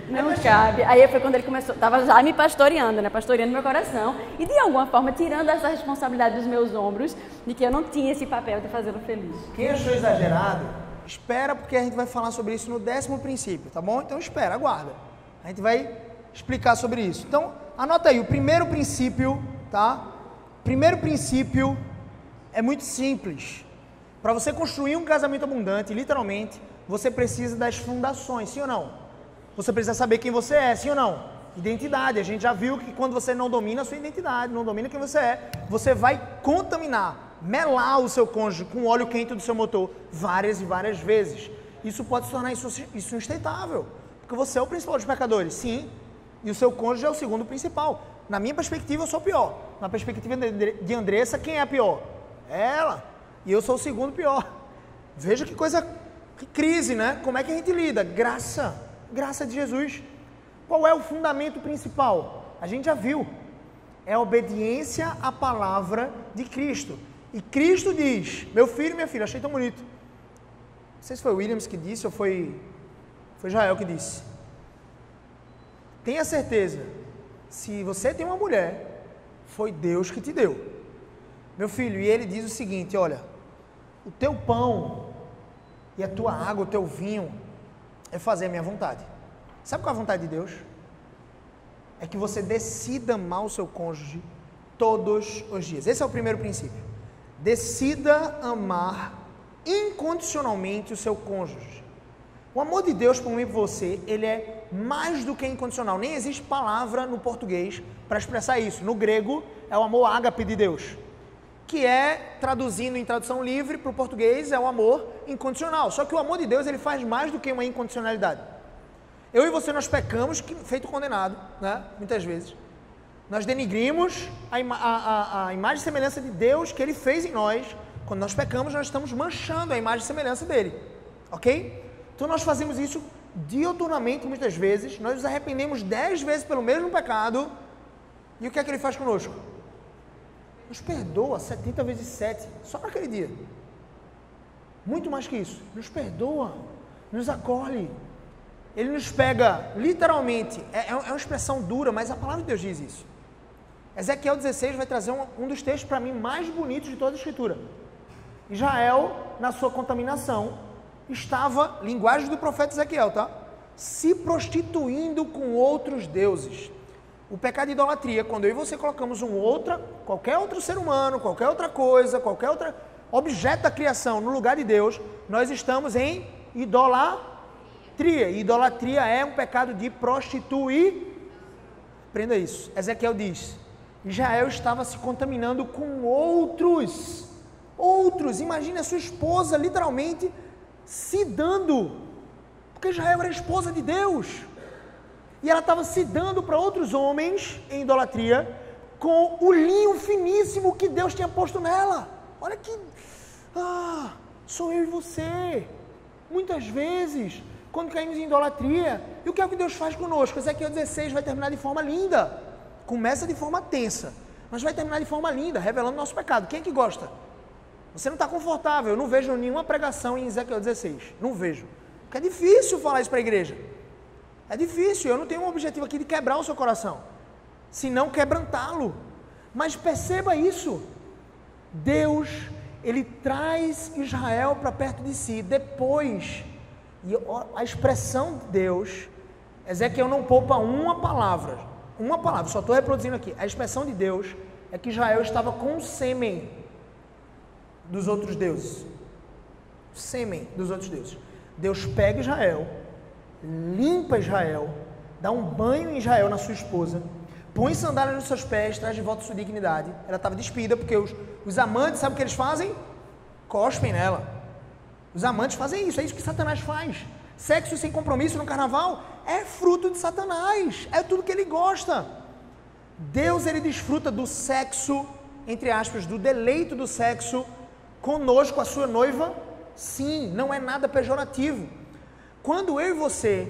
Não cabe. Aí foi quando ele começou, tava já me pastoreando, né? Pastoreando meu coração. E de alguma forma, tirando essa responsabilidade dos meus ombros, de que eu não tinha esse papel de fazê-lo feliz. Quem achou exagerado, espera, porque a gente vai falar sobre isso no 10º princípio, tá bom? Então espera, aguarda. A gente vai explicar sobre isso. Então, anota aí, o primeiro princípio, tá? Primeiro princípio é muito simples. Para você construir um casamento abundante, literalmente, você precisa das fundações, sim ou não? Você precisa saber quem você é, sim ou não? Identidade, a gente já viu que quando você não domina a sua identidade, não domina quem você é, você vai contaminar, melar o seu cônjuge com o óleo quente do seu motor várias e várias vezes. Isso pode se tornar insustentável, porque você é o principal dos pecadores, sim, e o seu cônjuge é o segundo principal. Na minha perspectiva, eu sou o pior. Na perspectiva de Andressa, quem é a pior? É ela. E eu sou o segundo pior. Veja que coisa, que crise, né? Como é que a gente lida? Graça de Jesus. Qual é o fundamento principal? A gente já viu. É a obediência à palavra de Cristo. E Cristo diz, meu filho e minha filha, achei tão bonito. Não sei se foi o Williams que disse ou foi Jael que disse. Tenha certeza, se você tem uma mulher, foi Deus que te deu. Meu filho, e ele diz o seguinte, olha, o teu pão e a tua água, o teu vinho, é fazer a minha vontade. Sabe qual é a vontade de Deus? É que você decida amar o seu cônjuge todos os dias. Esse é o primeiro princípio. Decida amar incondicionalmente o seu cônjuge. O amor de Deus por mim e por você, ele é mais do que incondicional. Nem existe palavra no português para expressar isso. No grego, é o amor ágape de Deus, que é, traduzindo em tradução livre para o português, é o amor incondicional. Só que o amor de Deus, ele faz mais do que uma incondicionalidade. Eu e você, nós pecamos, feito condenado, né? Muitas vezes. Nós denigrimos a imagem e semelhança de Deus que Ele fez em nós. Quando nós pecamos, nós estamos manchando a imagem e semelhança dEle. Ok? Então nós fazemos isso diuturnamente muitas vezes. Nós nos arrependemos 10 vezes pelo mesmo pecado. E o que é que Ele faz conosco? Nos perdoa 70 vezes 7, só naquele dia. Muito mais que isso. Nos perdoa, nos acolhe. Ele nos pega, literalmente, é uma expressão dura, mas a palavra de Deus diz isso. Ezequiel 16 vai trazer um dos textos para mim mais bonitos de toda a Escritura. Israel, na sua contaminação, estava, linguagem do profeta Ezequiel, tá? Se prostituindo com outros deuses. O pecado de idolatria, quando eu e você colocamos qualquer outro ser humano, qualquer outra coisa, qualquer outro objeto da criação no lugar de Deus, nós estamos em idolatria. Idolatria é um pecado de prostituir. Aprenda isso. Ezequiel diz, Israel estava se contaminando com outros. Imagine a sua esposa literalmente se dando, porque Israel era a esposa de Deus. E ela estava se dando para outros homens em idolatria com o linho finíssimo que Deus tinha posto nela. Olha que... sou eu e você. Muitas vezes, quando caímos em idolatria, e o que é que Deus faz conosco? Ezequiel 16 vai terminar de forma linda. Começa de forma tensa, mas vai terminar de forma linda, revelando nosso pecado. Quem é que gosta? Você não está confortável. Eu não vejo nenhuma pregação em Ezequiel 16. Não vejo. Porque é difícil falar isso para a igreja. É difícil, eu não tenho um objetivo aqui de quebrar o seu coração, senão quebrantá-lo. Mas perceba isso, Deus, Ele traz Israel para perto de si, depois, e a expressão de Deus, Ezequiel não poupa uma palavra, só estou reproduzindo aqui, a expressão de Deus é que Israel estava com o sêmen dos outros deuses, Deus pega Israel, limpa Israel, dá um banho em Israel na sua esposa, põe sandálias nos seus pés, traz de volta sua dignidade. Ela estava despida porque os amantes, sabe o que eles fazem? Cospem nela. Os amantes fazem isso, é isso que Satanás faz. Sexo sem compromisso no carnaval é fruto de Satanás, é tudo que ele gosta. Deus, ele desfruta do sexo, entre aspas, do deleito do sexo conosco, a sua noiva. Sim, não é nada pejorativo. Quando eu e você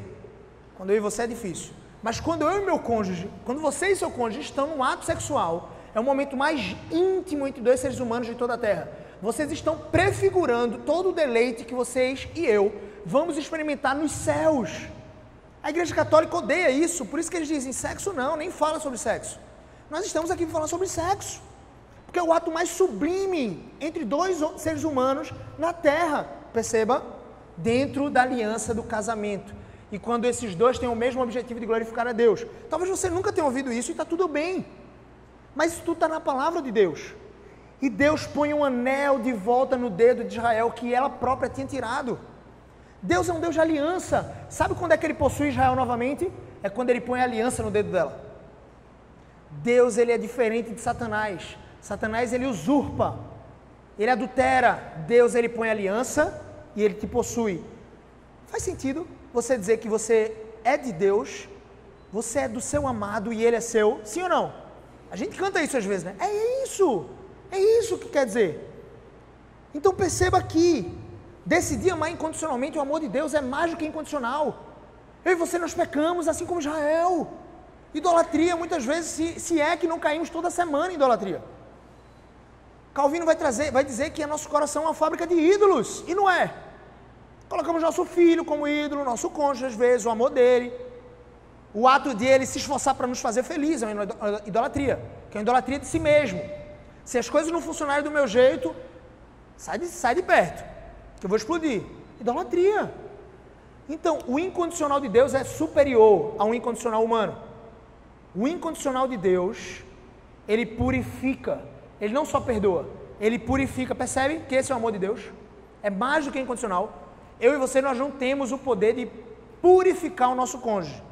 é difícil, mas quando eu e meu cônjuge, quando você e seu cônjuge estão num ato sexual, é o momento mais íntimo entre dois seres humanos de toda a Terra. Vocês estão prefigurando todo o deleite que vocês e eu vamos experimentar nos céus. A Igreja Católica odeia isso, por isso que eles dizem, sexo não, nem fala sobre sexo. Nós estamos aqui para falar sobre sexo, porque é o ato mais sublime entre dois seres humanos na Terra, perceba? Dentro da aliança do casamento. E quando esses dois têm o mesmo objetivo de glorificar a Deus. Talvez você nunca tenha ouvido isso e está tudo bem. Mas isso tudo está na palavra de Deus. E Deus põe um anel de volta no dedo de Israel que ela própria tinha tirado. Deus é um Deus de aliança. Sabe quando é que ele possui Israel novamente? É quando ele põe a aliança no dedo dela. Deus, ele é diferente de Satanás. Satanás, ele usurpa, ele adultera. Deus, ele põe aliança e ele te possui. Faz sentido você dizer que você é de Deus, você é do seu amado e ele é seu? Sim ou não? A gente canta isso às vezes, né? É isso que quer dizer. Então perceba que decidir amar incondicionalmente o amor de Deus é mais do que incondicional. Eu e você nós pecamos assim como Israel. Idolatria, muitas vezes, se é que não caímos toda semana em idolatria. Calvino vai dizer que nosso coração é uma fábrica de ídolos, e não é. Colocamos nosso filho como ídolo, nosso cônjuge às vezes, o amor dele. O ato de ele se esforçar para nos fazer felizes é uma idolatria, que é uma idolatria de si mesmo. Se as coisas não funcionarem do meu jeito, sai de perto, que eu vou explodir. Idolatria. Então, o incondicional de Deus é superior ao incondicional humano. O incondicional de Deus, ele purifica, ele não só perdoa, ele purifica. Percebe que esse é o amor de Deus? É mais do que incondicional. Eu e você, nós não temos o poder de purificar o nosso cônjuge.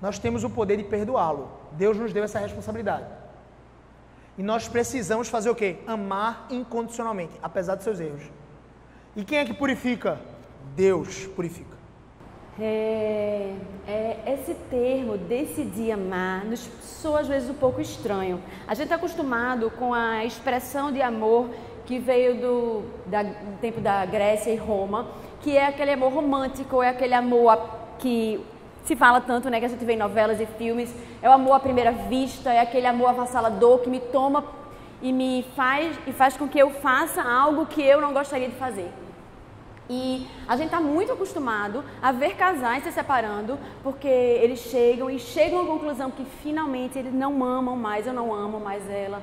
Nós temos o poder de perdoá-lo. Deus nos deu essa responsabilidade. E nós precisamos fazer o quê? Amar incondicionalmente, apesar dos seus erros. E quem é que purifica? Deus purifica. Esse termo, decidir amar, nos soa às vezes um pouco estranho. A gente está acostumado com a expressão de amor que veio do tempo da Grécia e Roma, que é aquele amor romântico, é aquele amor que se fala tanto, né, que a gente vê em novelas e filmes, é o amor à primeira vista, é aquele amor avassalador que me toma e faz com que eu faça algo que eu não gostaria de fazer. E a gente está muito acostumado a ver casais se separando porque eles chegam à conclusão que finalmente eles não amam mais, eu não amo mais ela,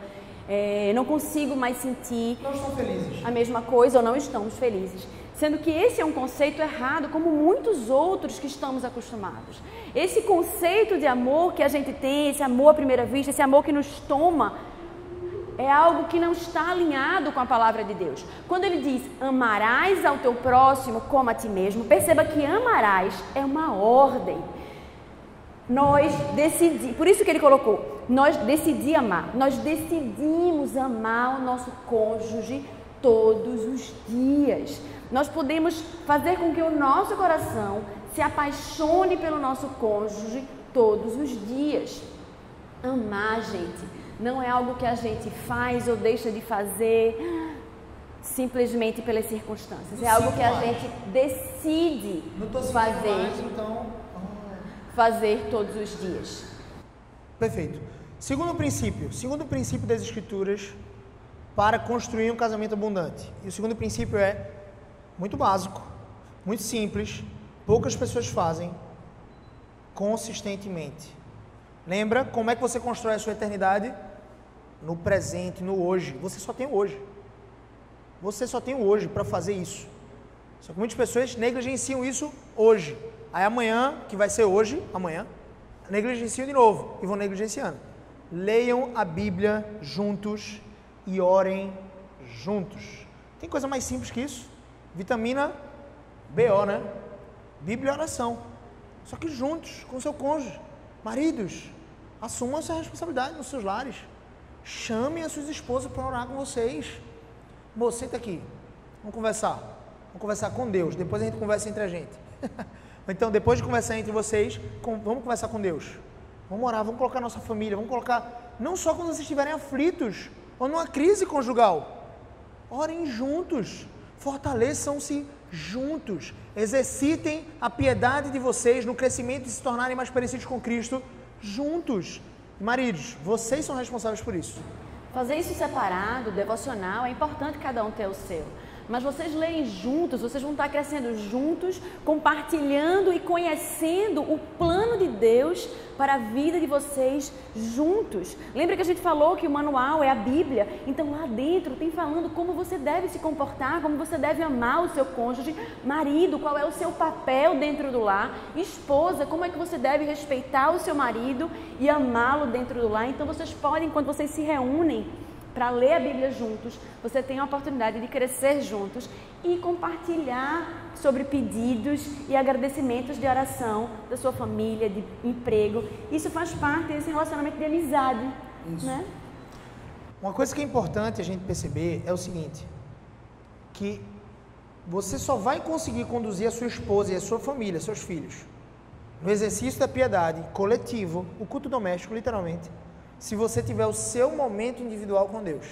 não consigo mais sentir não estão felizes. A mesma coisa ou não estamos felizes. Sendo que esse é um conceito errado, como muitos outros que estamos acostumados. Esse conceito de amor que a gente tem, esse amor à primeira vista, esse amor que nos toma, é algo que não está alinhado com a palavra de Deus. Quando ele diz, amarás ao teu próximo como a ti mesmo, perceba que amarás é uma ordem. Por isso que ele colocou, nós decidimos amar. Nós decidimos amar o nosso cônjuge todos os dias. Nós podemos fazer com que o nosso coração se apaixone pelo nosso cônjuge todos os dias. Amar, gente, não é algo que a gente faz ou deixa de fazer simplesmente pelas circunstâncias. É algo que a gente decide fazer todos os dias. Perfeito. Segundo princípio das Escrituras para construir um casamento abundante. E o segundo princípio é muito básico, muito simples, poucas pessoas fazem consistentemente. Lembra como é que você constrói a sua eternidade? No presente, no hoje. Você só tem o hoje. Você só tem o hoje para fazer isso. Só que muitas pessoas negligenciam isso hoje. Aí amanhã, que vai ser hoje, amanhã, negligenciam de novo e vão negligenciando. Leiam a Bíblia juntos e orem juntos. Tem coisa mais simples que isso? Vitamina BO, né? Bíblia e oração. Só que juntos, com o seu cônjuge. Maridos, assumam essa responsabilidade nos seus lares. Chamem as suas esposas para orar com vocês. Moça, senta aqui. Vamos conversar. Vamos conversar com Deus. Depois a gente conversa entre a gente. Então, depois de conversar entre vocês, vamos conversar com Deus. Vamos orar, vamos colocar nossa família. Vamos colocar, não só quando vocês estiverem aflitos ou numa crise conjugal. Orem juntos. Fortaleçam-se juntos. Exercitem a piedade de vocês no crescimento de se tornarem mais parecidos com Cristo juntos. Maridos, vocês são responsáveis por isso. Fazer isso separado, devocional, é importante cada um ter o seu. Mas vocês leem juntos, vocês vão estar crescendo juntos, compartilhando e conhecendo o plano de Deus para a vida de vocês juntos. Lembra que a gente falou que o manual é a Bíblia? Então lá dentro tem falando como você deve se comportar, como você deve amar o seu cônjuge. Marido, qual é o seu papel dentro do lar? Esposa, como é que você deve respeitar o seu marido e amá-lo dentro do lar? Então vocês podem, quando vocês se reúnem, para ler a Bíblia juntos, você tem a oportunidade de crescer juntos e compartilhar sobre pedidos e agradecimentos de oração da sua família, de emprego. Isso faz parte desse relacionamento de amizade, né? Uma coisa que é importante a gente perceber é o seguinte, que você só vai conseguir conduzir a sua esposa e a sua família, seus filhos, no exercício da piedade coletivo, o culto doméstico, literalmente, se você tiver o seu momento individual com Deus.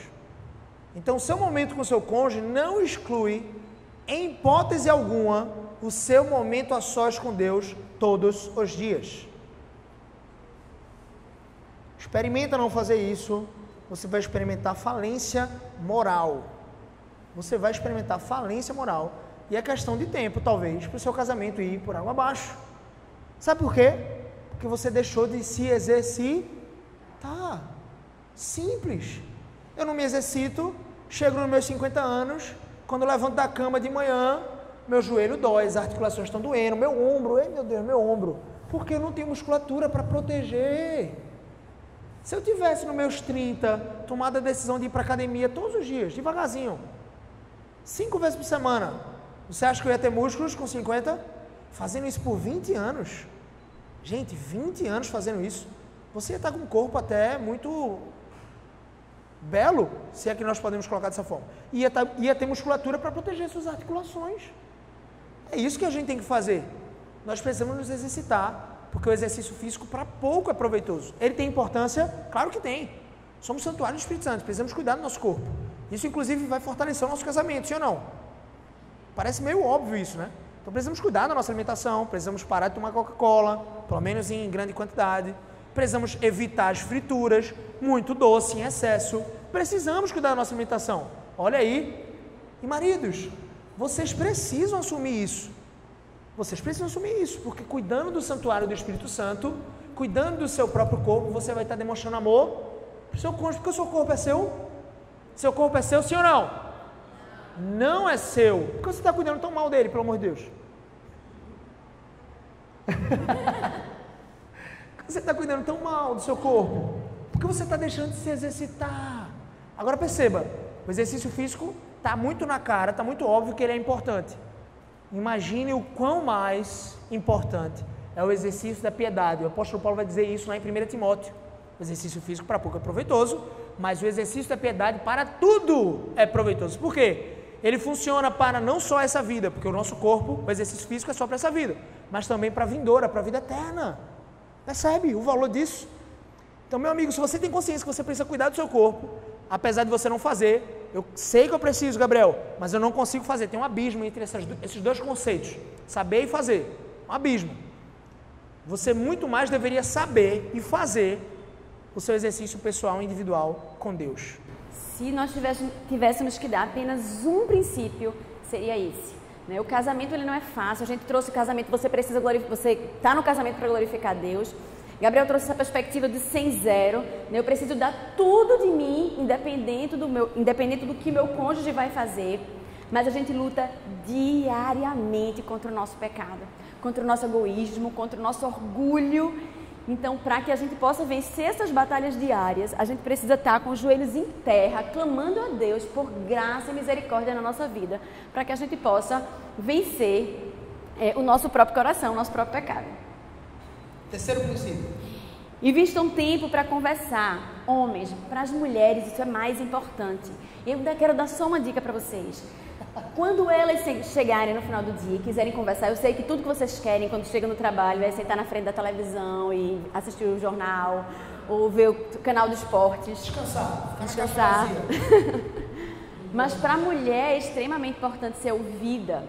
Então, o seu momento com o seu cônjuge não exclui, em hipótese alguma, o seu momento a sós com Deus todos os dias. Experimenta não fazer isso, você vai experimentar falência moral. Você vai experimentar falência moral e é questão de tempo, talvez, para o seu casamento ir por água abaixo. Sabe por quê? Porque você deixou de se exercitar. Simples. Eu não me exercito, chego nos meus 50 anos, quando eu levanto da cama de manhã, meu joelho dói, as articulações estão doendo, meu ombro, ei meu Deus, meu ombro, porque eu não tenho musculatura para proteger. Se eu tivesse nos meus 30, tomado a decisão de ir para a academia todos os dias, devagarzinho, 5 vezes por semana, você acha que eu ia ter músculos com 50? Fazendo isso por 20 anos. Gente, 20 anos fazendo isso. Você ia estar com um corpo até muito belo, se é que nós podemos colocar dessa forma. Ia ter musculatura para proteger suas articulações. É isso que a gente tem que fazer. Nós precisamos nos exercitar, porque o exercício físico para pouco é proveitoso. Ele tem importância? Claro que tem. Somos santuário do Espírito Santo, precisamos cuidar do nosso corpo. Isso, inclusive, vai fortalecer o nosso casamento, sim ou não? Parece meio óbvio isso, né? Então, precisamos cuidar da nossa alimentação, precisamos parar de tomar Coca-Cola, pelo menos em grande quantidade. Precisamos evitar as frituras, muito doce em excesso. Precisamos cuidar da nossa alimentação. Olha aí. E maridos, vocês precisam assumir isso. Vocês precisam assumir isso, porque cuidando do santuário do Espírito Santo, cuidando do seu próprio corpo, você vai estar demonstrando amor para o seu cônjuge, porque o seu corpo é seu. Seu corpo é seu, sim ou não? Não é seu. Por que você está cuidando tão mal dele, pelo amor de Deus? Por que você está cuidando tão mal do seu corpo? Porque você está deixando de se exercitar. Agora perceba, o exercício físico está muito na cara, está muito óbvio que ele é importante. Imagine o quão mais importante é o exercício da piedade. O apóstolo Paulo vai dizer isso lá em 1 Timóteo. O exercício físico para pouco é proveitoso, mas o exercício da piedade para tudo é proveitoso. Por quê? Ele funciona para não só essa vida, porque o nosso corpo, o exercício físico é só para essa vida, mas também para a vindoura, para a vida eterna. Percebe o valor disso? Então, meu amigo, se você tem consciência que você precisa cuidar do seu corpo, apesar de você não fazer, eu sei que eu preciso, Gabriel, mas eu não consigo fazer. Tem um abismo entre esses dois conceitos, saber e fazer. Um abismo. Você muito mais deveria saber e fazer o seu exercício pessoal individual com Deus. Se nós tivéssemos que dar apenas um princípio, seria esse. Né? O casamento ele não é fácil, a gente trouxe o casamento, você está no casamento para glorificar Deus. Gabriel trouxe essa perspectiva de 100-0, né? Eu preciso dar tudo de mim, independente do que meu cônjuge vai fazer, mas a gente luta diariamente contra o nosso pecado, contra o nosso egoísmo, contra o nosso orgulho. Então, para que a gente possa vencer essas batalhas diárias, a gente precisa estar com os joelhos em terra, clamando a Deus por graça e misericórdia na nossa vida, para que a gente possa vencer o nosso próprio coração, o nosso próprio pecado. Terceiro princípio. Invistam tempo para conversar. Homens, para as mulheres isso é mais importante. Eu quero dar só uma dica para vocês. Quando elas chegarem no final do dia e quiserem conversar, eu sei que tudo que vocês querem quando chegam no trabalho é sentar na frente da televisão e assistir o jornal, ou ver o canal dos esportes. Descansar. Mas para a mulher é extremamente importante ser ouvida.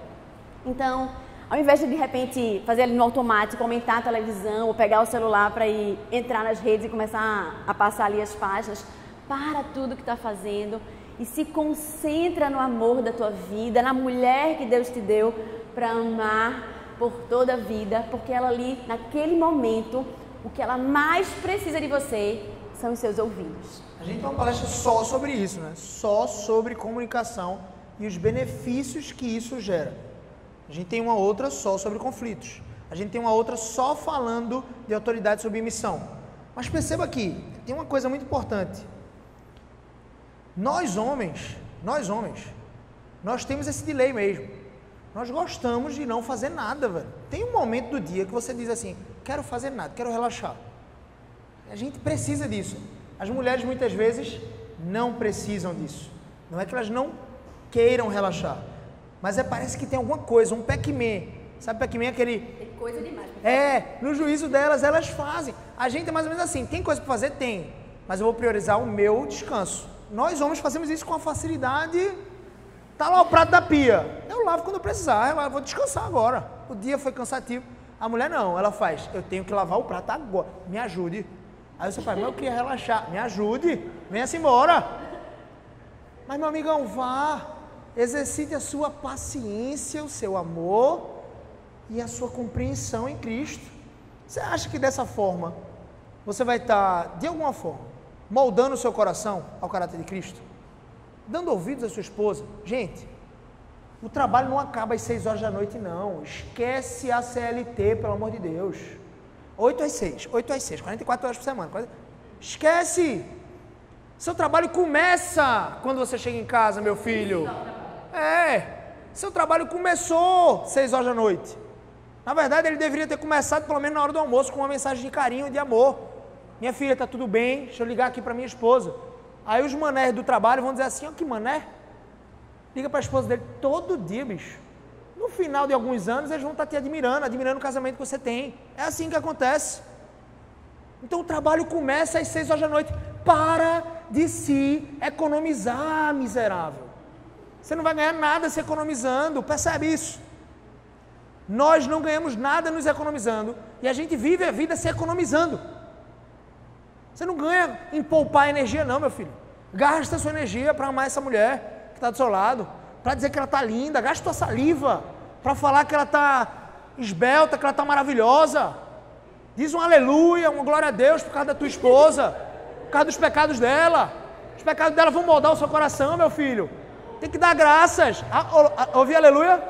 Então, ao invés de repente fazer ali no automático, aumentar a televisão ou pegar o celular para ir entrar nas redes e começar a passar ali as páginas, para tudo que está fazendo e se concentra no amor da tua vida, na mulher que Deus te deu para amar por toda a vida, porque ela ali, naquele momento, o que ela mais precisa de você são os seus ouvidos. A gente tem uma palestra só sobre isso, né? Só sobre comunicação e os benefícios que isso gera. A gente tem uma outra só sobre conflitos. A gente tem uma outra só falando de autoridade e submissão. Mas perceba aqui, tem uma coisa muito importante. Nós homens, nós temos esse delay mesmo. Nós gostamos de não fazer nada, velho. Tem um momento do dia que você diz assim, quero fazer nada, quero relaxar. A gente precisa disso. As mulheres muitas vezes não precisam disso. Não é que elas não queiram relaxar, mas parece que tem alguma coisa, um Pac-Man. Sabe Pac-Man é aquele... Tem coisa demais. No juízo delas, elas fazem. A gente é mais ou menos assim, tem coisa para fazer? Tem. Mas eu vou priorizar o meu descanso. Nós homens fazemos isso com a facilidade. Tá lá o prato da pia. Eu lavo quando eu precisar, eu vou descansar agora. O dia foi cansativo. A mulher não, ela faz, eu tenho que lavar o prato agora, me ajude. Aí você fala, mas eu queria relaxar, me ajude, venha-se embora. Mas meu amigão, vá, exercite a sua paciência, o seu amor e a sua compreensão em Cristo. Você acha que dessa forma, você vai estar, de alguma forma, moldando o seu coração ao caráter de Cristo? Dando ouvidos à sua esposa? Gente, o trabalho não acaba às 6 horas da noite, não. Esquece a CLT, pelo amor de Deus. 8 às 6, 44 horas por semana. Esquece! Seu trabalho começa quando você chega em casa, meu filho. Seu trabalho começou 6 horas da noite. Na verdade, ele deveria ter começado pelo menos na hora do almoço com uma mensagem de carinho e de amor. Minha filha, tá tudo bem? Deixa eu ligar aqui para minha esposa. Aí os manés do trabalho vão dizer assim, ó, que mané? Liga para a esposa dele todo dia, bicho. No final de alguns anos, eles vão estar te admirando o casamento que você tem. É assim que acontece. Então, o trabalho começa às 6 horas da noite. Para de se economizar, miserável. Você não vai ganhar nada se economizando. Percebe isso? Nós não ganhamos nada nos economizando. E a gente vive a vida se economizando. Você não ganha em poupar energia, não, meu filho. Gasta a sua energia para amar essa mulher que está do seu lado, para dizer que ela está linda, gasta tua saliva, para falar que ela está esbelta, que ela está maravilhosa. Diz um aleluia, uma glória a Deus por causa da tua esposa, por causa dos pecados dela. Os pecados dela vão moldar o seu coração, meu filho. Tem que dar graças. Ouvi aleluia?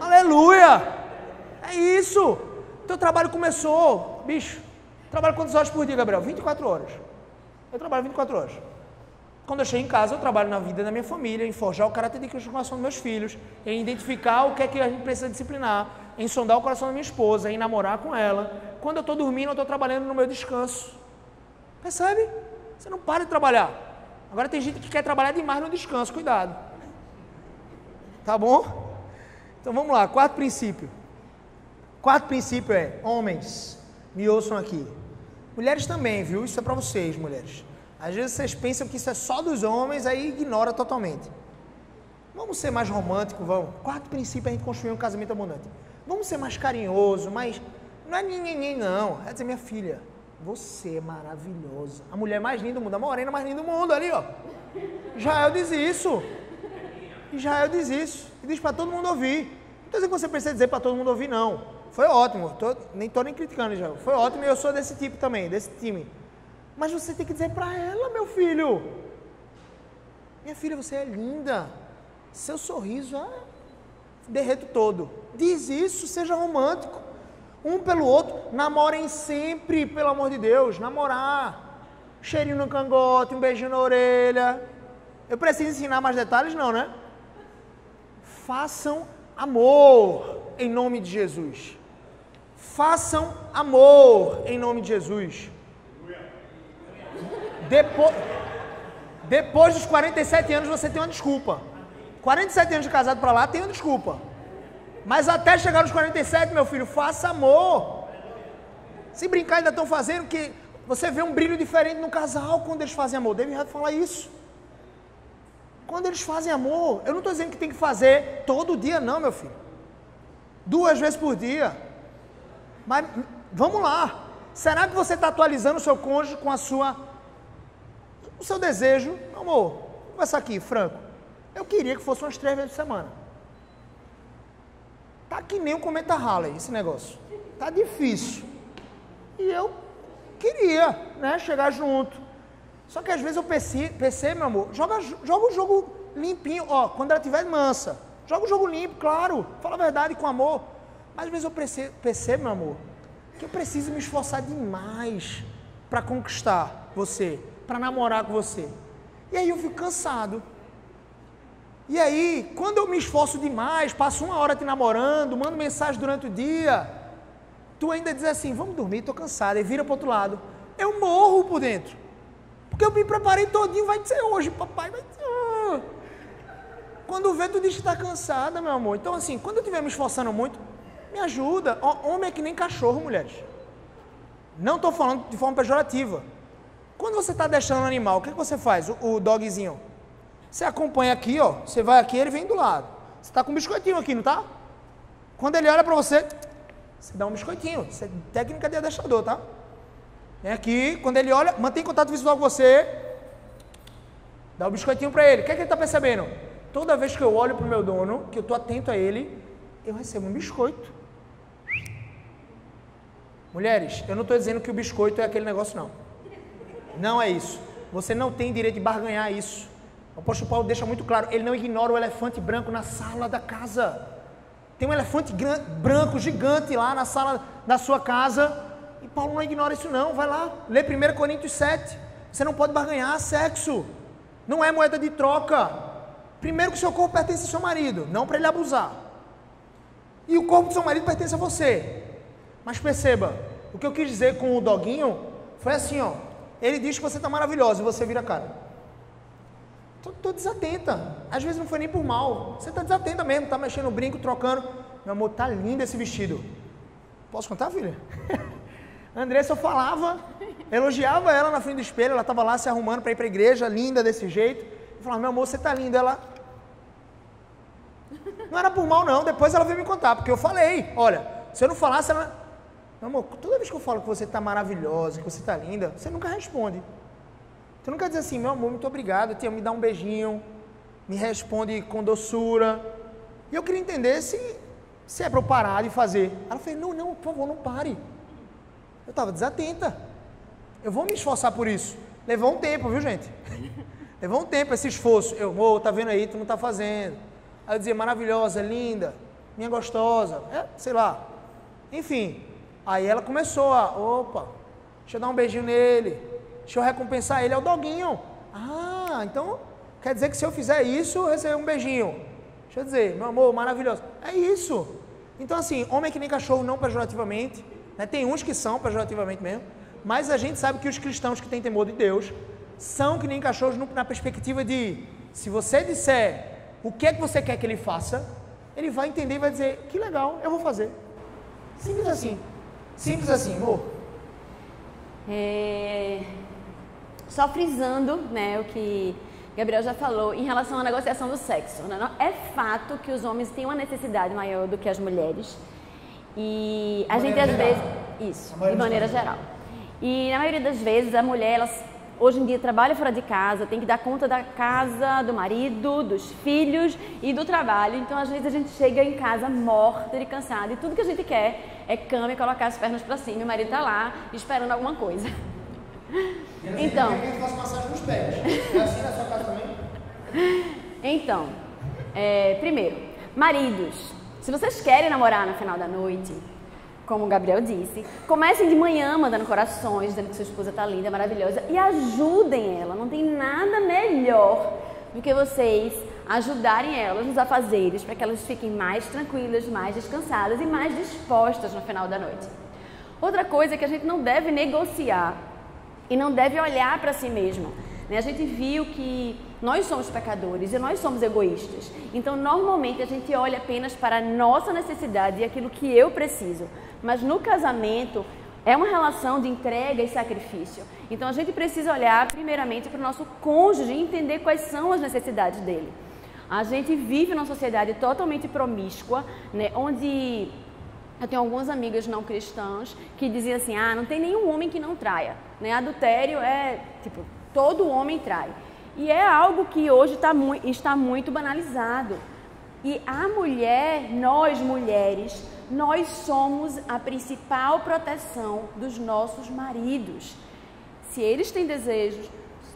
Aleluia! É isso. Teu trabalho começou, bicho. Trabalho quantas horas por dia, Gabriel? 24 horas. Eu trabalho 24 horas. Quando eu chego em casa, eu trabalho na vida da minha família, em forjar o caráter de Cristo no coração dos meus filhos, em identificar o que é que a gente precisa disciplinar, em sondar o coração da minha esposa, em namorar com ela. Quando eu estou dormindo, eu estou trabalhando no meu descanso. Percebe? Você não para de trabalhar. Agora tem gente que quer trabalhar demais no descanso, cuidado. Tá bom? Então vamos lá, quarto princípio. Quarto princípio é, homens, me ouçam aqui. Mulheres também, viu? Isso é para vocês, mulheres. Às vezes vocês pensam que isso é só dos homens, aí ignora totalmente. Vamos ser mais românticos, vamos. Quarto princípio é a gente construir um casamento abundante. Vamos ser mais carinhoso, mas não é ninguém não. É dizer, minha filha, você é maravilhosa. A mulher mais linda do mundo, a morena mais linda do mundo ali, ó. Israel diz isso. Israel diz isso. E diz para todo mundo ouvir. Não estou dizendo que você precisa dizer para todo mundo ouvir, não. Foi ótimo. Nem estou nem criticando, Israel. Foi ótimo e eu sou desse tipo também, desse time. Mas você tem que dizer para ela, meu filho. Minha filha, você é linda. Seu sorriso, derreto todo. Diz isso, seja romântico. Um pelo outro. Namorem sempre, pelo amor de Deus. Namorar. Cheirinho no cangote, um beijinho na orelha. Eu preciso ensinar mais detalhes? Não, né? Façam amor em nome de Jesus. Façam amor em nome de Jesus. Depois dos 47 anos você tem uma desculpa. 47 anos de casado para lá tem uma desculpa. Mas até chegar nos 47, meu filho, faça amor. Se brincar, ainda estão fazendo que você vê um brilho diferente no casal quando eles fazem amor. Deve falar isso. Quando eles fazem amor, eu não estou dizendo que tem que fazer todo dia, não, meu filho. 2 vezes por dia. Mas vamos lá. Será que você está atualizando o seu cônjuge com o seu desejo? Amor, vamos conversar aqui, franco. Eu queria que fosse umas 3 vezes por semana. Tá que nem um cometa Halley esse negócio. Tá difícil. E eu queria, né, chegar junto. Só que às vezes eu pensei, meu amor, joga o jogo limpinho. Ó, quando ela estiver mansa, joga o jogo limpo, claro. Fala a verdade com amor. Mas às vezes eu percebo, meu amor, que eu preciso me esforçar demais para conquistar você, para namorar com você. E aí eu fico cansado. E aí, quando eu me esforço demais, passo 1 hora te namorando, mando mensagem durante o dia, tu ainda diz assim, vamos dormir, tô cansado, e vira pro outro lado. Eu morro por dentro. Porque eu me preparei todinho, vai ser hoje, papai, vai ser... Quando vê, tu diz que tá cansada, meu amor. Então assim, quando eu estiver me esforçando muito, me ajuda. Homem é que nem cachorro, mulheres. Não tô falando de forma pejorativa. Quando você tá deixando o animal, o que você faz? O dogzinho. Você acompanha aqui, ó. Você vai aqui, ele vem do lado. Você tá com um biscoitinho aqui, não tá? Quando ele olha pra você, você dá um biscoitinho. Isso é técnica de adestrador, tá? Vem aqui, quando ele olha, mantém contato visual com você, dá o biscoitinho pra ele. O que é que ele tá percebendo? Toda vez que eu olho pro meu dono, que eu tô atento a ele, eu recebo um biscoito. Mulheres, eu não estou dizendo que o biscoito é aquele negócio, não. Não é isso. Você não tem direito de barganhar isso. O apóstolo Paulo deixa muito claro, ele não ignora o elefante branco na sala da casa. Tem um elefante branco gigante lá na sala da sua casa, e Paulo não ignora isso não. Vai lá, lê 1 Coríntios 7. Você não pode barganhar sexo. Não é moeda de troca. Primeiro que o seu corpo pertence ao seu marido, não para ele abusar. E o corpo do seu marido pertence a você. Mas perceba, o que eu quis dizer com o doguinho foi assim, ó. Ele diz que você está maravilhosa e você vira a cara. Tô desatenta. Às vezes não foi nem por mal. Você está desatenta mesmo, está mexendo no brinco, trocando. Meu amor, tá lindo esse vestido. Posso contar, filha? A Andressa, eu falava, elogiava ela na frente do espelho, ela estava lá se arrumando para ir para a igreja, linda desse jeito. Eu falava, meu amor, você tá linda. Ela... Não era por mal não, depois ela veio me contar, porque eu falei, olha, se eu não falasse, ela... Meu amor, toda vez que eu falo que você está maravilhosa, que você está linda, você nunca responde. Você nunca diz assim, meu amor, muito obrigado, me dá um beijinho, me responde com doçura. E eu queria entender se é para eu parar de fazer. Ela falou, não, por favor, não pare. Eu estava desatenta. Eu vou me esforçar por isso. Levou um tempo, viu, gente? Levou um tempo esse esforço. Amor, tá vendo aí, tu não tá fazendo. Aí eu dizia, maravilhosa, linda, minha gostosa, sei lá. Enfim, aí ela começou opa, deixa eu dar um beijinho nele, deixa eu recompensar ele, é o doguinho. Ah, então quer dizer que se eu fizer isso, eu receber um beijinho. Deixa eu dizer, meu amor, maravilhoso. É isso. Então assim, homem é que nem cachorro, não pejorativamente, né? Tem uns que são pejorativamente mesmo, mas a gente sabe que os cristãos que têm temor de Deus são que nem cachorros na perspectiva de, se você disser o que é que você quer que ele faça, ele vai entender e vai dizer, que legal, eu vou fazer. Simples assim. Simples assim, amor. Só frisando, né, o que Gabriel já falou em relação à negociação do sexo. Né? É fato que os homens têm uma necessidade maior do que as mulheres. E a gente às vezes... Isso, de maneira geral. E na maioria das vezes a mulher, hoje em dia trabalha fora de casa, tem que dar conta da casa, do marido, dos filhos e do trabalho. Então, às vezes, a gente chega em casa morta de cansada e tudo que a gente quer é cama e colocar as pernas para cima e o marido tá lá esperando alguma coisa. Então... Quer que a gente faça massagem nos pés? É assim na sua casa também? Então, primeiro, maridos, se vocês querem namorar no final da noite... Como o Gabriel disse, comecem de manhã mandando corações, dizendo que sua esposa está linda, maravilhosa e ajudem ela. Não tem nada melhor do que vocês ajudarem elas nos afazeres para que elas fiquem mais tranquilas, mais descansadas e mais dispostas no final da noite. Outra coisa é que a gente não deve negociar e não deve olhar para si mesmo. A gente viu que nós somos pecadores e nós somos egoístas. Então, normalmente, a gente olha apenas para a nossa necessidade e aquilo que eu preciso. Mas no casamento, é uma relação de entrega e sacrifício. Então, a gente precisa olhar, primeiramente, para o nosso cônjuge e entender quais são as necessidades dele. A gente vive numa sociedade totalmente promíscua, né, onde... Eu tenho algumas amigas não cristãs que diziam assim, não tem nenhum homem que não traia. Né? Adultério é, todo homem trai. E é algo que hoje está muito banalizado. E a mulher, nós mulheres, nós somos a principal proteção dos nossos maridos. Se eles têm desejos,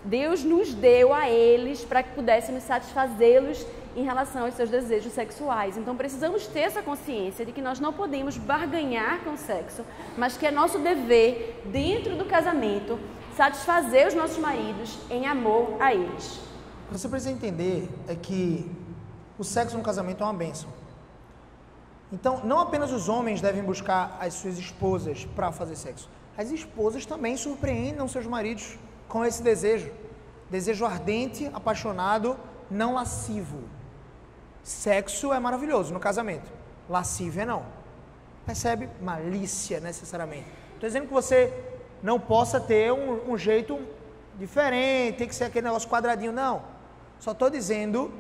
Deus nos deu a eles para que pudéssemos satisfazê-los em relação aos seus desejos sexuais. Então precisamos ter essa consciência de que nós não podemos barganhar com o sexo, mas que é nosso dever, dentro do casamento, satisfazer os nossos maridos em amor a eles. O que você precisa entender é que o sexo no casamento é uma bênção. Então, não apenas os homens devem buscar as suas esposas para fazer sexo. As esposas também surpreendam seus maridos com esse desejo. Desejo ardente, apaixonado, não lascivo. Sexo é maravilhoso no casamento. Lascívio é não. Percebe? Malícia, necessariamente. Estou dizendo que você não possa ter um jeito diferente, tem que ser aquele negócio quadradinho. Não. Só estou dizendo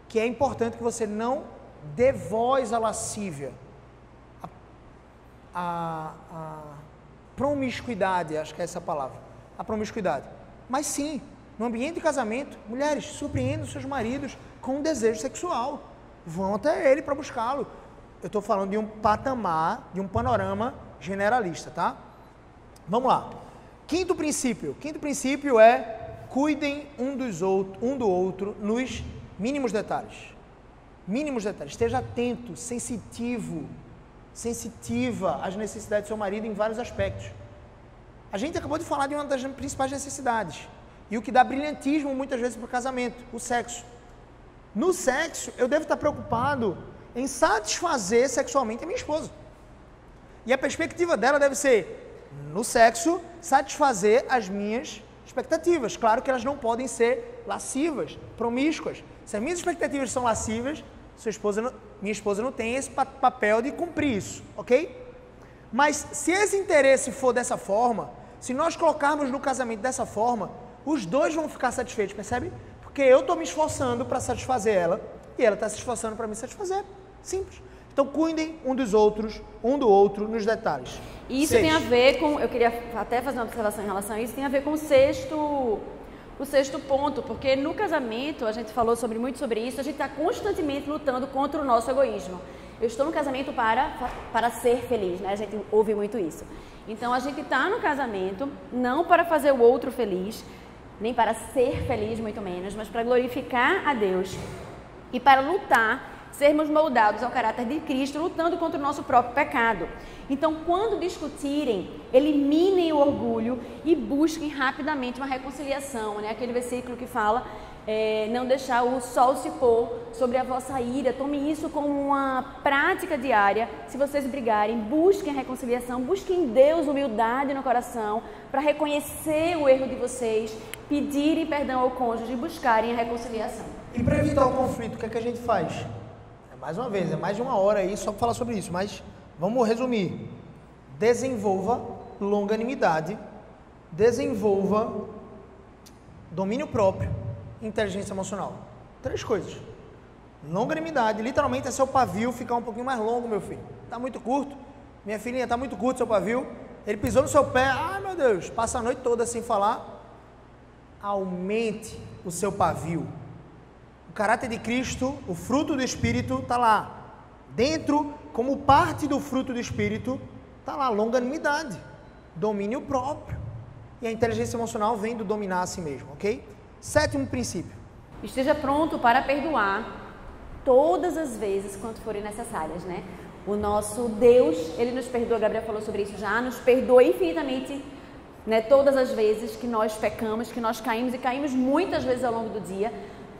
que é importante que você não dê voz à lascívia, a promiscuidade, acho que é essa a palavra, a promiscuidade. Mas sim, no ambiente de casamento, mulheres, surpreendam seus maridos com um desejo sexual. Vão até ele para buscá-lo. Eu estou falando de um patamar, de um panorama generalista, tá? Vamos lá. Quinto princípio é cuidem um do outro nos mínimos detalhes. Mínimos detalhes. Esteja atento, sensitiva às necessidades do seu marido em vários aspectos. A gente acabou de falar de uma das principais necessidades. E o que dá brilhantismo muitas vezes para o casamento, o sexo. No sexo, eu devo estar preocupado em satisfazer sexualmente a minha esposa. E a perspectiva dela deve ser, no sexo, satisfazer as minhas expectativas. Claro que elas não podem ser lascivas, promíscuas. Se as minhas expectativas são lascivas, minha esposa não tem esse papel de cumprir isso, ok? Mas se esse interesse for dessa forma, se nós colocarmos no casamento dessa forma, os dois vão ficar satisfeitos, percebe? Porque eu estou me esforçando para satisfazer ela e ela está se esforçando para me satisfazer. Simples. Então cuidem um do outro nos detalhes. E isso tem a ver com, eu queria até fazer uma observação em relação a isso, tem a ver com o sexto ponto, porque no casamento, a gente falou muito sobre isso, a gente está constantemente lutando contra o nosso egoísmo. Eu estou no casamento para ser feliz, né? A gente ouve muito isso. Então a gente está no casamento não para fazer o outro feliz, nem para ser feliz, muito menos, mas para glorificar a Deus e para lutar, sermos moldados ao caráter de Cristo, lutando contra o nosso próprio pecado. Então, quando discutirem, eliminem o orgulho e busquem rapidamente uma reconciliação, né? Aquele versículo que fala, não deixar o sol se pôr sobre a vossa ira. Tome isso como uma prática diária. Se vocês brigarem, busquem a reconciliação, busquem em Deus humildade no coração para reconhecer o erro de vocês, pedirem perdão ao cônjuge e buscarem a reconciliação. E para evitar o conflito, o que é que a gente faz? Mais uma vez, é mais de uma hora aí só para falar sobre isso, mas vamos resumir. Desenvolva longanimidade, desenvolva domínio próprio, inteligência emocional. 3 coisas. Longanimidade, literalmente é seu pavio ficar um pouquinho mais longo, meu filho. Está muito curto. Minha filhinha, está muito curto seu pavio. Ele pisou no seu pé, ai meu Deus, passa a noite toda sem falar. Aumente o seu pavio. O caráter de Cristo, o fruto do Espírito está lá. Dentro, como parte do fruto do Espírito, está lá, longanimidade, domínio próprio. E a inteligência emocional vem do dominar a si mesmo, ok? 7º princípio. Esteja pronto para perdoar todas as vezes quanto forem necessárias, né? O nosso Deus, Ele nos perdoa, Gabriel falou sobre isso já, nos perdoa infinitamente, né? Todas as vezes que nós pecamos, que nós caímos e caímos muitas vezes ao longo do dia.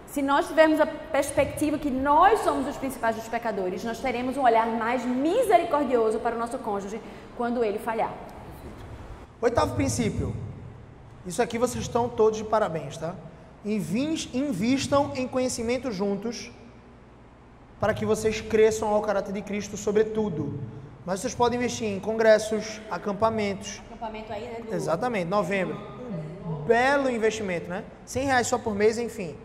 Se nós tivermos a perspectiva que nós somos os principais dos pecadores, nós teremos um olhar mais misericordioso para o nosso cônjuge quando ele falhar. 8º princípio. Isso aqui vocês estão todos de parabéns, tá? Invistam em conhecimento juntos para que vocês cresçam ao caráter de Cristo sobretudo. Mas vocês podem investir em congressos, acampamentos. Acampamento aí, né? Exatamente, novembro. Um belo investimento, né? R$100 só por mês, enfim.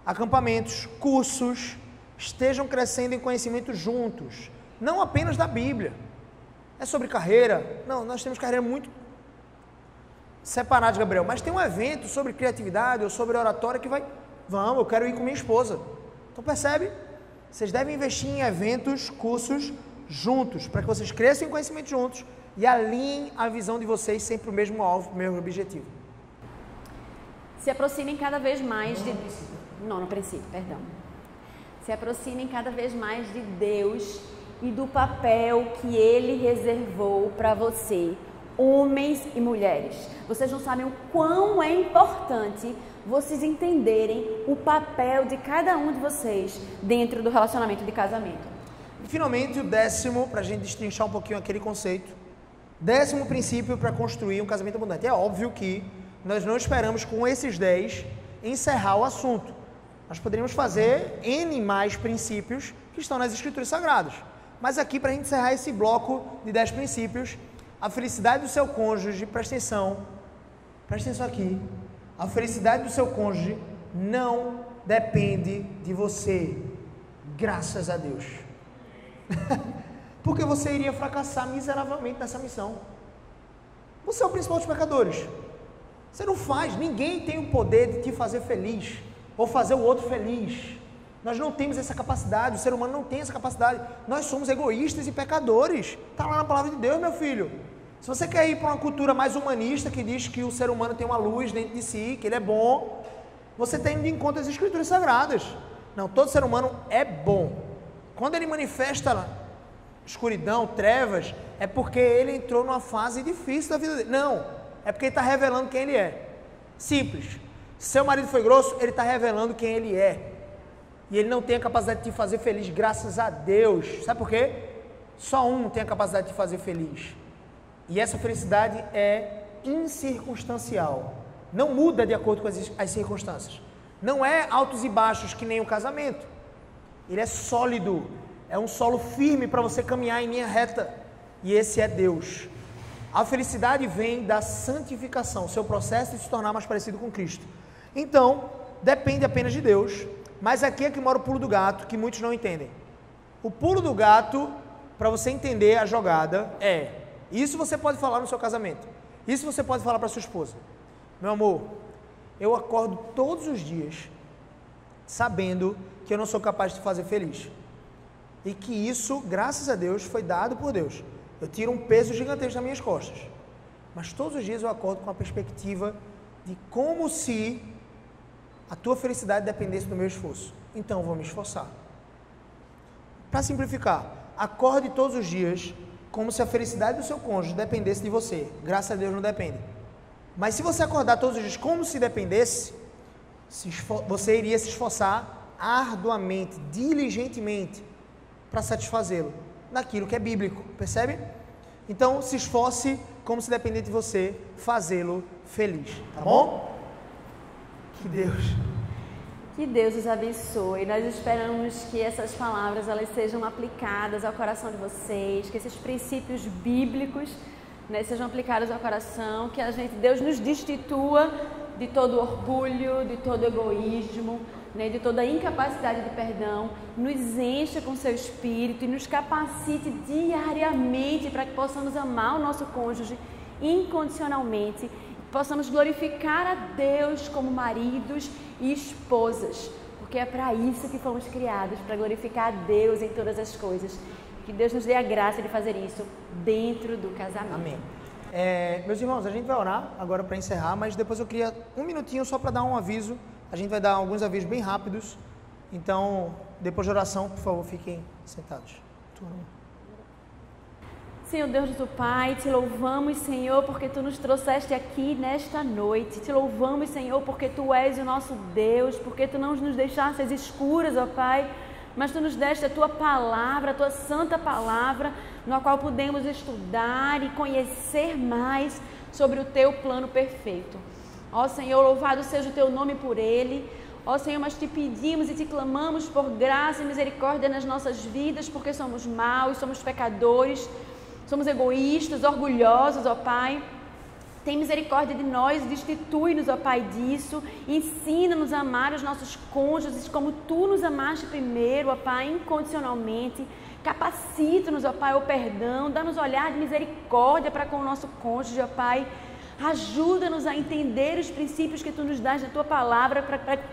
Acampamentos, cursos, estejam crescendo em conhecimento juntos, não apenas da Bíblia. É sobre carreira? Não, nós temos carreira muito separada, Gabriel, mas tem um evento sobre criatividade ou sobre oratória que vai, eu quero ir com minha esposa. Então percebe? Vocês devem investir em eventos, cursos juntos, para que vocês cresçam em conhecimento juntos e alinhem a visão de vocês sempre o mesmo alvo, o mesmo objetivo. Se aproximem cada vez mais de... 9º princípio, perdão. se aproximem cada vez mais de Deus e do papel que Ele reservou para você, homens e mulheres. Vocês não sabem o quão é importante vocês entenderem o papel de cada um de vocês dentro do relacionamento de casamento. E finalmente o 10º, para a gente destrinchar um pouquinho aquele conceito, 10º princípio para construir um casamento abundante. É óbvio que nós não esperamos com esses 10 encerrar o assunto. Nós poderíamos fazer N mais princípios que estão nas Escrituras Sagradas. Mas aqui, para a gente encerrar esse bloco de 10 princípios, a felicidade do seu cônjuge, presta atenção aqui, a felicidade do seu cônjuge não depende de você, graças a Deus. Porque você iria fracassar miseravelmente nessa missão. Você é o principal dos pecadores. Você não faz, ninguém tem o poder de te fazer feliz, ou fazer o outro feliz. Nós não temos essa capacidade, o ser humano não tem essa capacidade. Nós somos egoístas e pecadores. Está lá na palavra de Deus, meu filho. Se você quer ir para uma cultura mais humanista, que diz que o ser humano tem uma luz dentro de si, que ele é bom, você está indo de encontro às Escrituras Sagradas. Não, todo ser humano é bom. Quando ele manifesta escuridão, trevas, é porque ele entrou numa fase difícil da vida dele. Não, é porque ele está revelando quem ele é. Simples. Se seu marido foi grosso, ele está revelando quem ele é. E ele não tem a capacidade de te fazer feliz, graças a Deus. Sabe por quê? Só um tem a capacidade de te fazer feliz. E essa felicidade é incircunstancial. Não muda de acordo com as circunstâncias. Não é altos e baixos que nem o casamento. Ele é sólido. É um solo firme para você caminhar em linha reta. E esse é Deus. A felicidade vem da santificação, seu processo de se tornar mais parecido com Cristo. Então, depende apenas de Deus. Mas aqui é que mora o pulo do gato, que muitos não entendem. O pulo do gato, para você entender a jogada, é... Isso você pode falar no seu casamento. Isso você pode falar para sua esposa. Meu amor, eu acordo todos os dias sabendo que eu não sou capaz de te fazer feliz. E que isso, graças a Deus, foi dado por Deus. Eu tiro um peso gigantesco das minhas costas. Mas todos os dias eu acordo com a perspectiva de como se a tua felicidade dependesse do meu esforço. Então eu vou me esforçar. Para simplificar, acorde todos os dias como se a felicidade do seu cônjuge dependesse de você. Graças a Deus não depende. Mas se você acordar todos os dias como se dependesse, você iria se esforçar arduamente, diligentemente, para satisfazê-lo naquilo que é bíblico, percebe? Então se esforce como se dependesse de você, fazê-lo feliz, tá bom? Que Deus os abençoe. Nós esperamos que essas palavras elas sejam aplicadas ao coração de vocês, que esses princípios bíblicos, né, sejam aplicados ao coração, que Deus nos destitua de todo orgulho, de todo egoísmo, né, de toda incapacidade de perdão, nos encha com seu espírito e nos capacite diariamente para que possamos amar o nosso cônjuge incondicionalmente, possamos glorificar a Deus como maridos e esposas, porque é para isso que fomos criados, para glorificar a Deus em todas as coisas. Que Deus nos dê a graça de fazer isso dentro do casamento. Amém. Meus irmãos, a gente vai orar agora para encerrar, mas depois eu queria um minutinho só para dar um aviso. A gente vai dar alguns avisos bem rápidos, então depois da oração, por favor, fiquem sentados. Senhor Deus do Pai, te louvamos, Senhor, porque Tu nos trouxeste aqui nesta noite. Te louvamos, Senhor, porque Tu és o nosso Deus, porque Tu não nos deixaste às escuras, ó Pai, mas Tu nos deste a Tua palavra, a Tua santa palavra, na qual podemos estudar e conhecer mais sobre o Teu plano perfeito. Ó Senhor, louvado seja o Teu nome por ele. Ó Senhor, mas Te pedimos e Te clamamos por graça e misericórdia nas nossas vidas, porque somos maus, somos pecadores, somos egoístas, orgulhosos, ó Pai. Tem misericórdia de nós, destitui-nos, ó Pai, disso. Ensina-nos a amar os nossos cônjuges como Tu nos amaste primeiro, ó Pai, incondicionalmente. Capacita-nos, ó Pai, ao perdão. Dá-nos olhar de misericórdia para com o nosso cônjuge, ó Pai. Ajuda-nos a entender os princípios que Tu nos dás na Tua palavra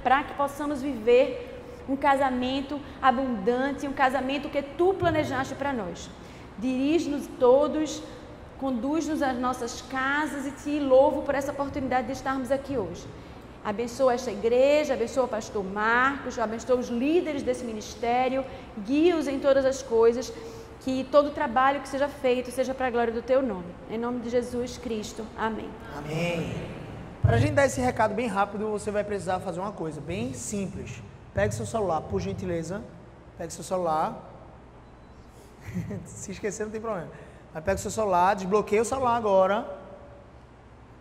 para que possamos viver um casamento abundante, um casamento que Tu planejaste para nós. Dirige-nos todos, conduz-nos às nossas casas e Te louvo por essa oportunidade de estarmos aqui hoje. Abençoa esta igreja, abençoa o pastor Marcos, abençoa os líderes desse ministério, guia-os em todas as coisas, que todo trabalho que seja feito seja para a glória do teu nome. Em nome de Jesus Cristo. Amém. Amém. Para a gente dar esse recado bem rápido, você vai precisar fazer uma coisa bem simples. Pegue seu celular, por gentileza. Pegue seu celular. Se esquecer não tem problema. Mas pega o seu celular, desbloqueia o celular agora.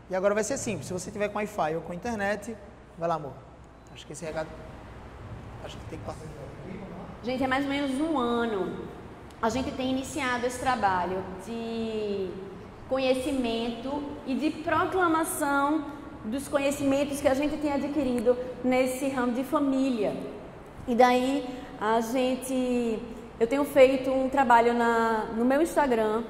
E agora vai ser simples. Se você tiver com Wi-Fi ou com internet, vai lá, amor. Acho que esse recado... Acho que tem que passar. Gente, é mais ou menos um ano. A gente tem iniciado esse trabalho de conhecimento e de proclamação dos conhecimentos que a gente tem adquirido nesse ramo de família. E daí eu tenho feito um trabalho no meu Instagram,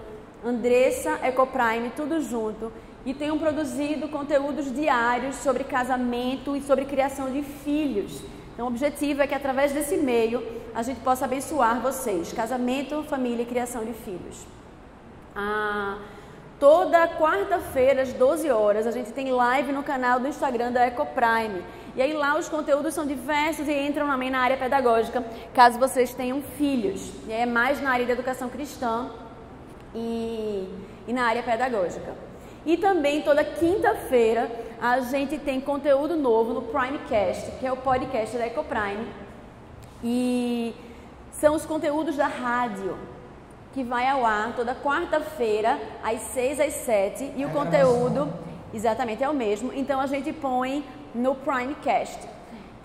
Andressa Ecoprime, tudo junto, e tenho produzido conteúdos diários sobre casamento e sobre criação de filhos. Então o objetivo é que através desse meio a gente possa abençoar vocês, casamento, família e criação de filhos. Toda quarta-feira às 12 horas a gente tem live no canal do Instagram da Ecoprime. E aí lá os conteúdos são diversos e entram também na área pedagógica, caso vocês tenham filhos. E aí é mais na área de educação cristã e na área pedagógica. E também toda quinta-feira a gente tem conteúdo novo no Primecast, que é o podcast da Ecoprime. E são os conteúdos da rádio, que vai ao ar toda quarta-feira, às 6 às 7, e o conteúdo, exatamente, é o mesmo. Então a gente põe no Primecast.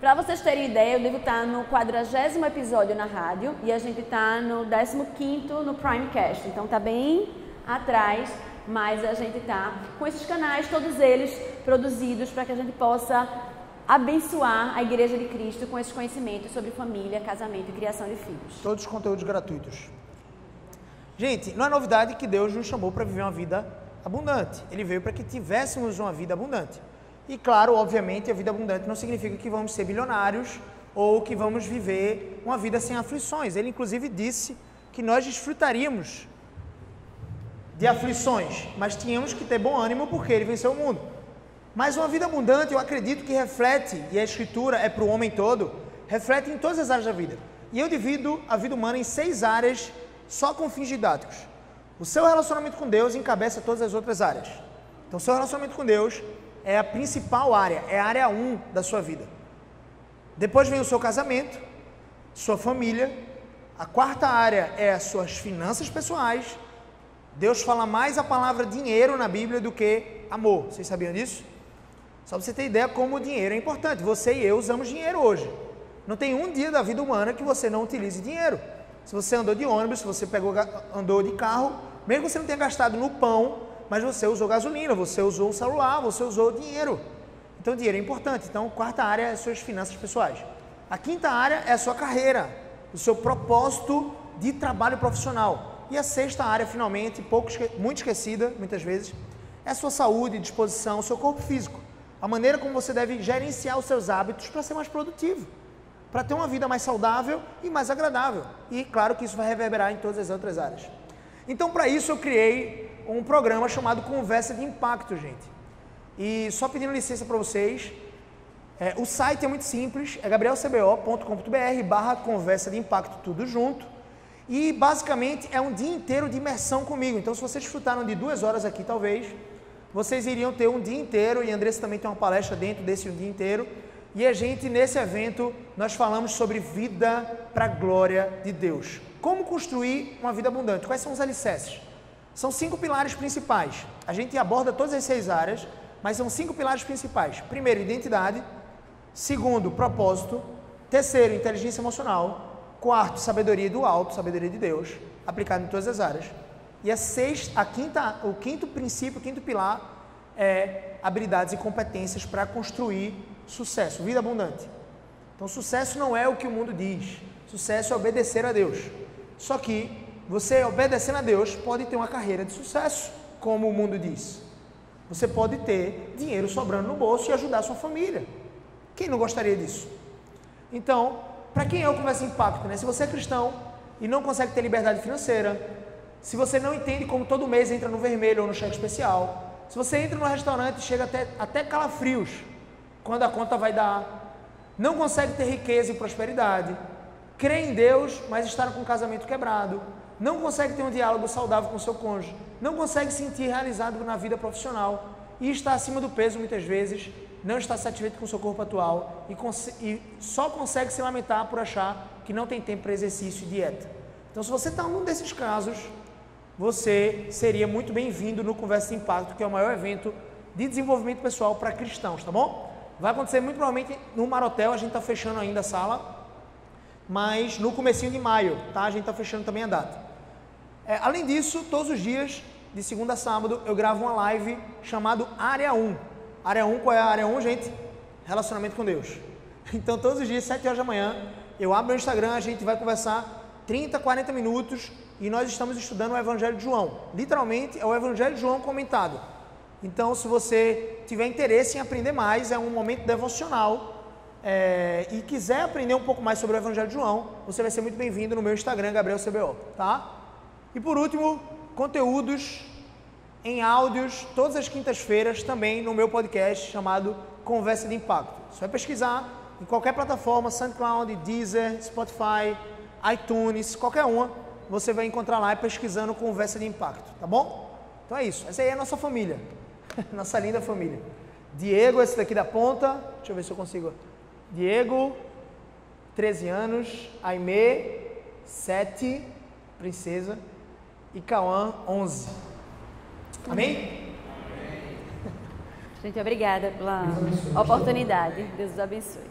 Para vocês terem ideia, eu devo estar no 40º episódio na rádio e a gente está no 15º no Primecast. Então está bem atrás, mas a gente está com esses canais, todos eles produzidos para que a gente possa abençoar a Igreja de Cristo com esses conhecimentos sobre família, casamento e criação de filhos. Todos os conteúdos gratuitos. Gente, não é novidade que Deus nos chamou para viver uma vida abundante. Ele veio para que tivéssemos uma vida abundante. E claro, obviamente, a vida abundante não significa que vamos ser bilionários ou que vamos viver uma vida sem aflições. Ele inclusive disse que nós desfrutaríamos de aflições, mas tínhamos que ter bom ânimo porque ele venceu o mundo. Mas uma vida abundante, eu acredito que reflete, e a Escritura é para o homem todo, reflete em todas as áreas da vida. E eu divido a vida humana em 6 áreas só com fins didáticos. O seu relacionamento com Deus encabeça todas as outras áreas. Então, o seu relacionamento com Deus é a principal área, é a área 1 da sua vida. Depois vem o seu casamento, sua família. A 4ª área é as suas finanças pessoais. Deus fala mais a palavra dinheiro na Bíblia do que amor. Vocês sabiam disso? Só para você ter ideia como o dinheiro é importante. Você e eu usamos dinheiro hoje. Não tem um dia da vida humana que você não utilize dinheiro. Se você andou de ônibus, se você andou de carro, mesmo que você não tenha gastado no pão, mas você usou gasolina, você usou o celular, você usou dinheiro. Então, dinheiro é importante. Então, 4ª área é as suas finanças pessoais. A 5ª área é a sua carreira, o seu propósito de trabalho profissional. E a 6ª área, finalmente, muito esquecida, muitas vezes, é a sua saúde, disposição, o seu corpo físico. A maneira como você deve gerenciar os seus hábitos para ser mais produtivo, para ter uma vida mais saudável e mais agradável. E claro que isso vai reverberar em todas as outras áreas. Então, para isso, eu criei um programa chamado Conversa de Impacto, gente. E só pedindo licença para vocês, o site é muito simples, é gabrielcbo.com.br/conversa de impacto, tudo junto. E basicamente é um dia inteiro de imersão comigo. Então, se vocês desfrutaram de 2 horas aqui, talvez, vocês iriam ter um dia inteiro, e a Andressa também tem uma palestra dentro desse um dia inteiro. E a gente, nesse evento, nós falamos sobre vida para a glória de Deus. Como construir uma vida abundante? Quais são os alicerces? São 5 pilares principais. A gente aborda todas as 6 áreas, mas são 5 pilares principais. Primeiro, identidade. Segundo, propósito. Terceiro, inteligência emocional. Quarto, sabedoria do alto, sabedoria de Deus, aplicado em todas as áreas. E o quinto princípio, o quinto pilar é habilidades e competências para construir sucesso, vida abundante. Então, sucesso não é o que o mundo diz. Sucesso é obedecer a Deus. Só que você, obedecendo a Deus, pode ter uma carreira de sucesso, como o mundo diz. Você pode ter dinheiro sobrando no bolso e ajudar a sua família. Quem não gostaria disso? Então, para quem é o Conversa de Impacto, né? Se você é cristão e não consegue ter liberdade financeira, se você não entende como todo mês entra no vermelho ou no cheque especial, se você entra no restaurante e chega até calafrios, quando a conta vai dar, não consegue ter riqueza e prosperidade, crê em Deus, mas está com o casamento quebrado, não consegue ter um diálogo saudável com seu cônjuge, não consegue se sentir realizado na vida profissional e está acima do peso muitas vezes, não está satisfeito com o seu corpo atual e só consegue se lamentar por achar que não tem tempo para exercício e dieta. Então, se você está em um desses casos, você seria muito bem-vindo no Conversa de Impacto, que é o maior evento de desenvolvimento pessoal para cristãos, tá bom? Vai acontecer muito provavelmente no Marotel, a gente está fechando ainda a sala, mas no comecinho de maio, tá? A gente está fechando também a data. Além disso, todos os dias, de segunda a sábado, eu gravo uma live chamada Área 1. Área 1, qual é a Área 1, gente? Relacionamento com Deus. Então, todos os dias, 7 horas da manhã, eu abro o Instagram, a gente vai conversar 30, 40 minutos e nós estamos estudando o Evangelho de João. Literalmente, é o Evangelho de João comentado. Então, se você tiver interesse em aprender mais, é um momento devocional e quiser aprender um pouco mais sobre o Evangelho de João, você vai ser muito bem-vindo no meu Instagram, GabrielCBO, tá? E por último, conteúdos em áudios, todas as quintas-feiras, também no meu podcast chamado Conversa de Impacto. Você vai pesquisar em qualquer plataforma, SoundCloud, Deezer, Spotify, iTunes, qualquer uma, você vai encontrar lá pesquisando Conversa de Impacto, tá bom? Então é isso, essa aí é a nossa família, nossa linda família. Diego, esse daqui da ponta, deixa eu ver se eu consigo. Diego, 13 anos, Aimee, 7, princesa, e Cauã, 11. Amém? Gente, obrigada pela oportunidade. Deus os abençoe.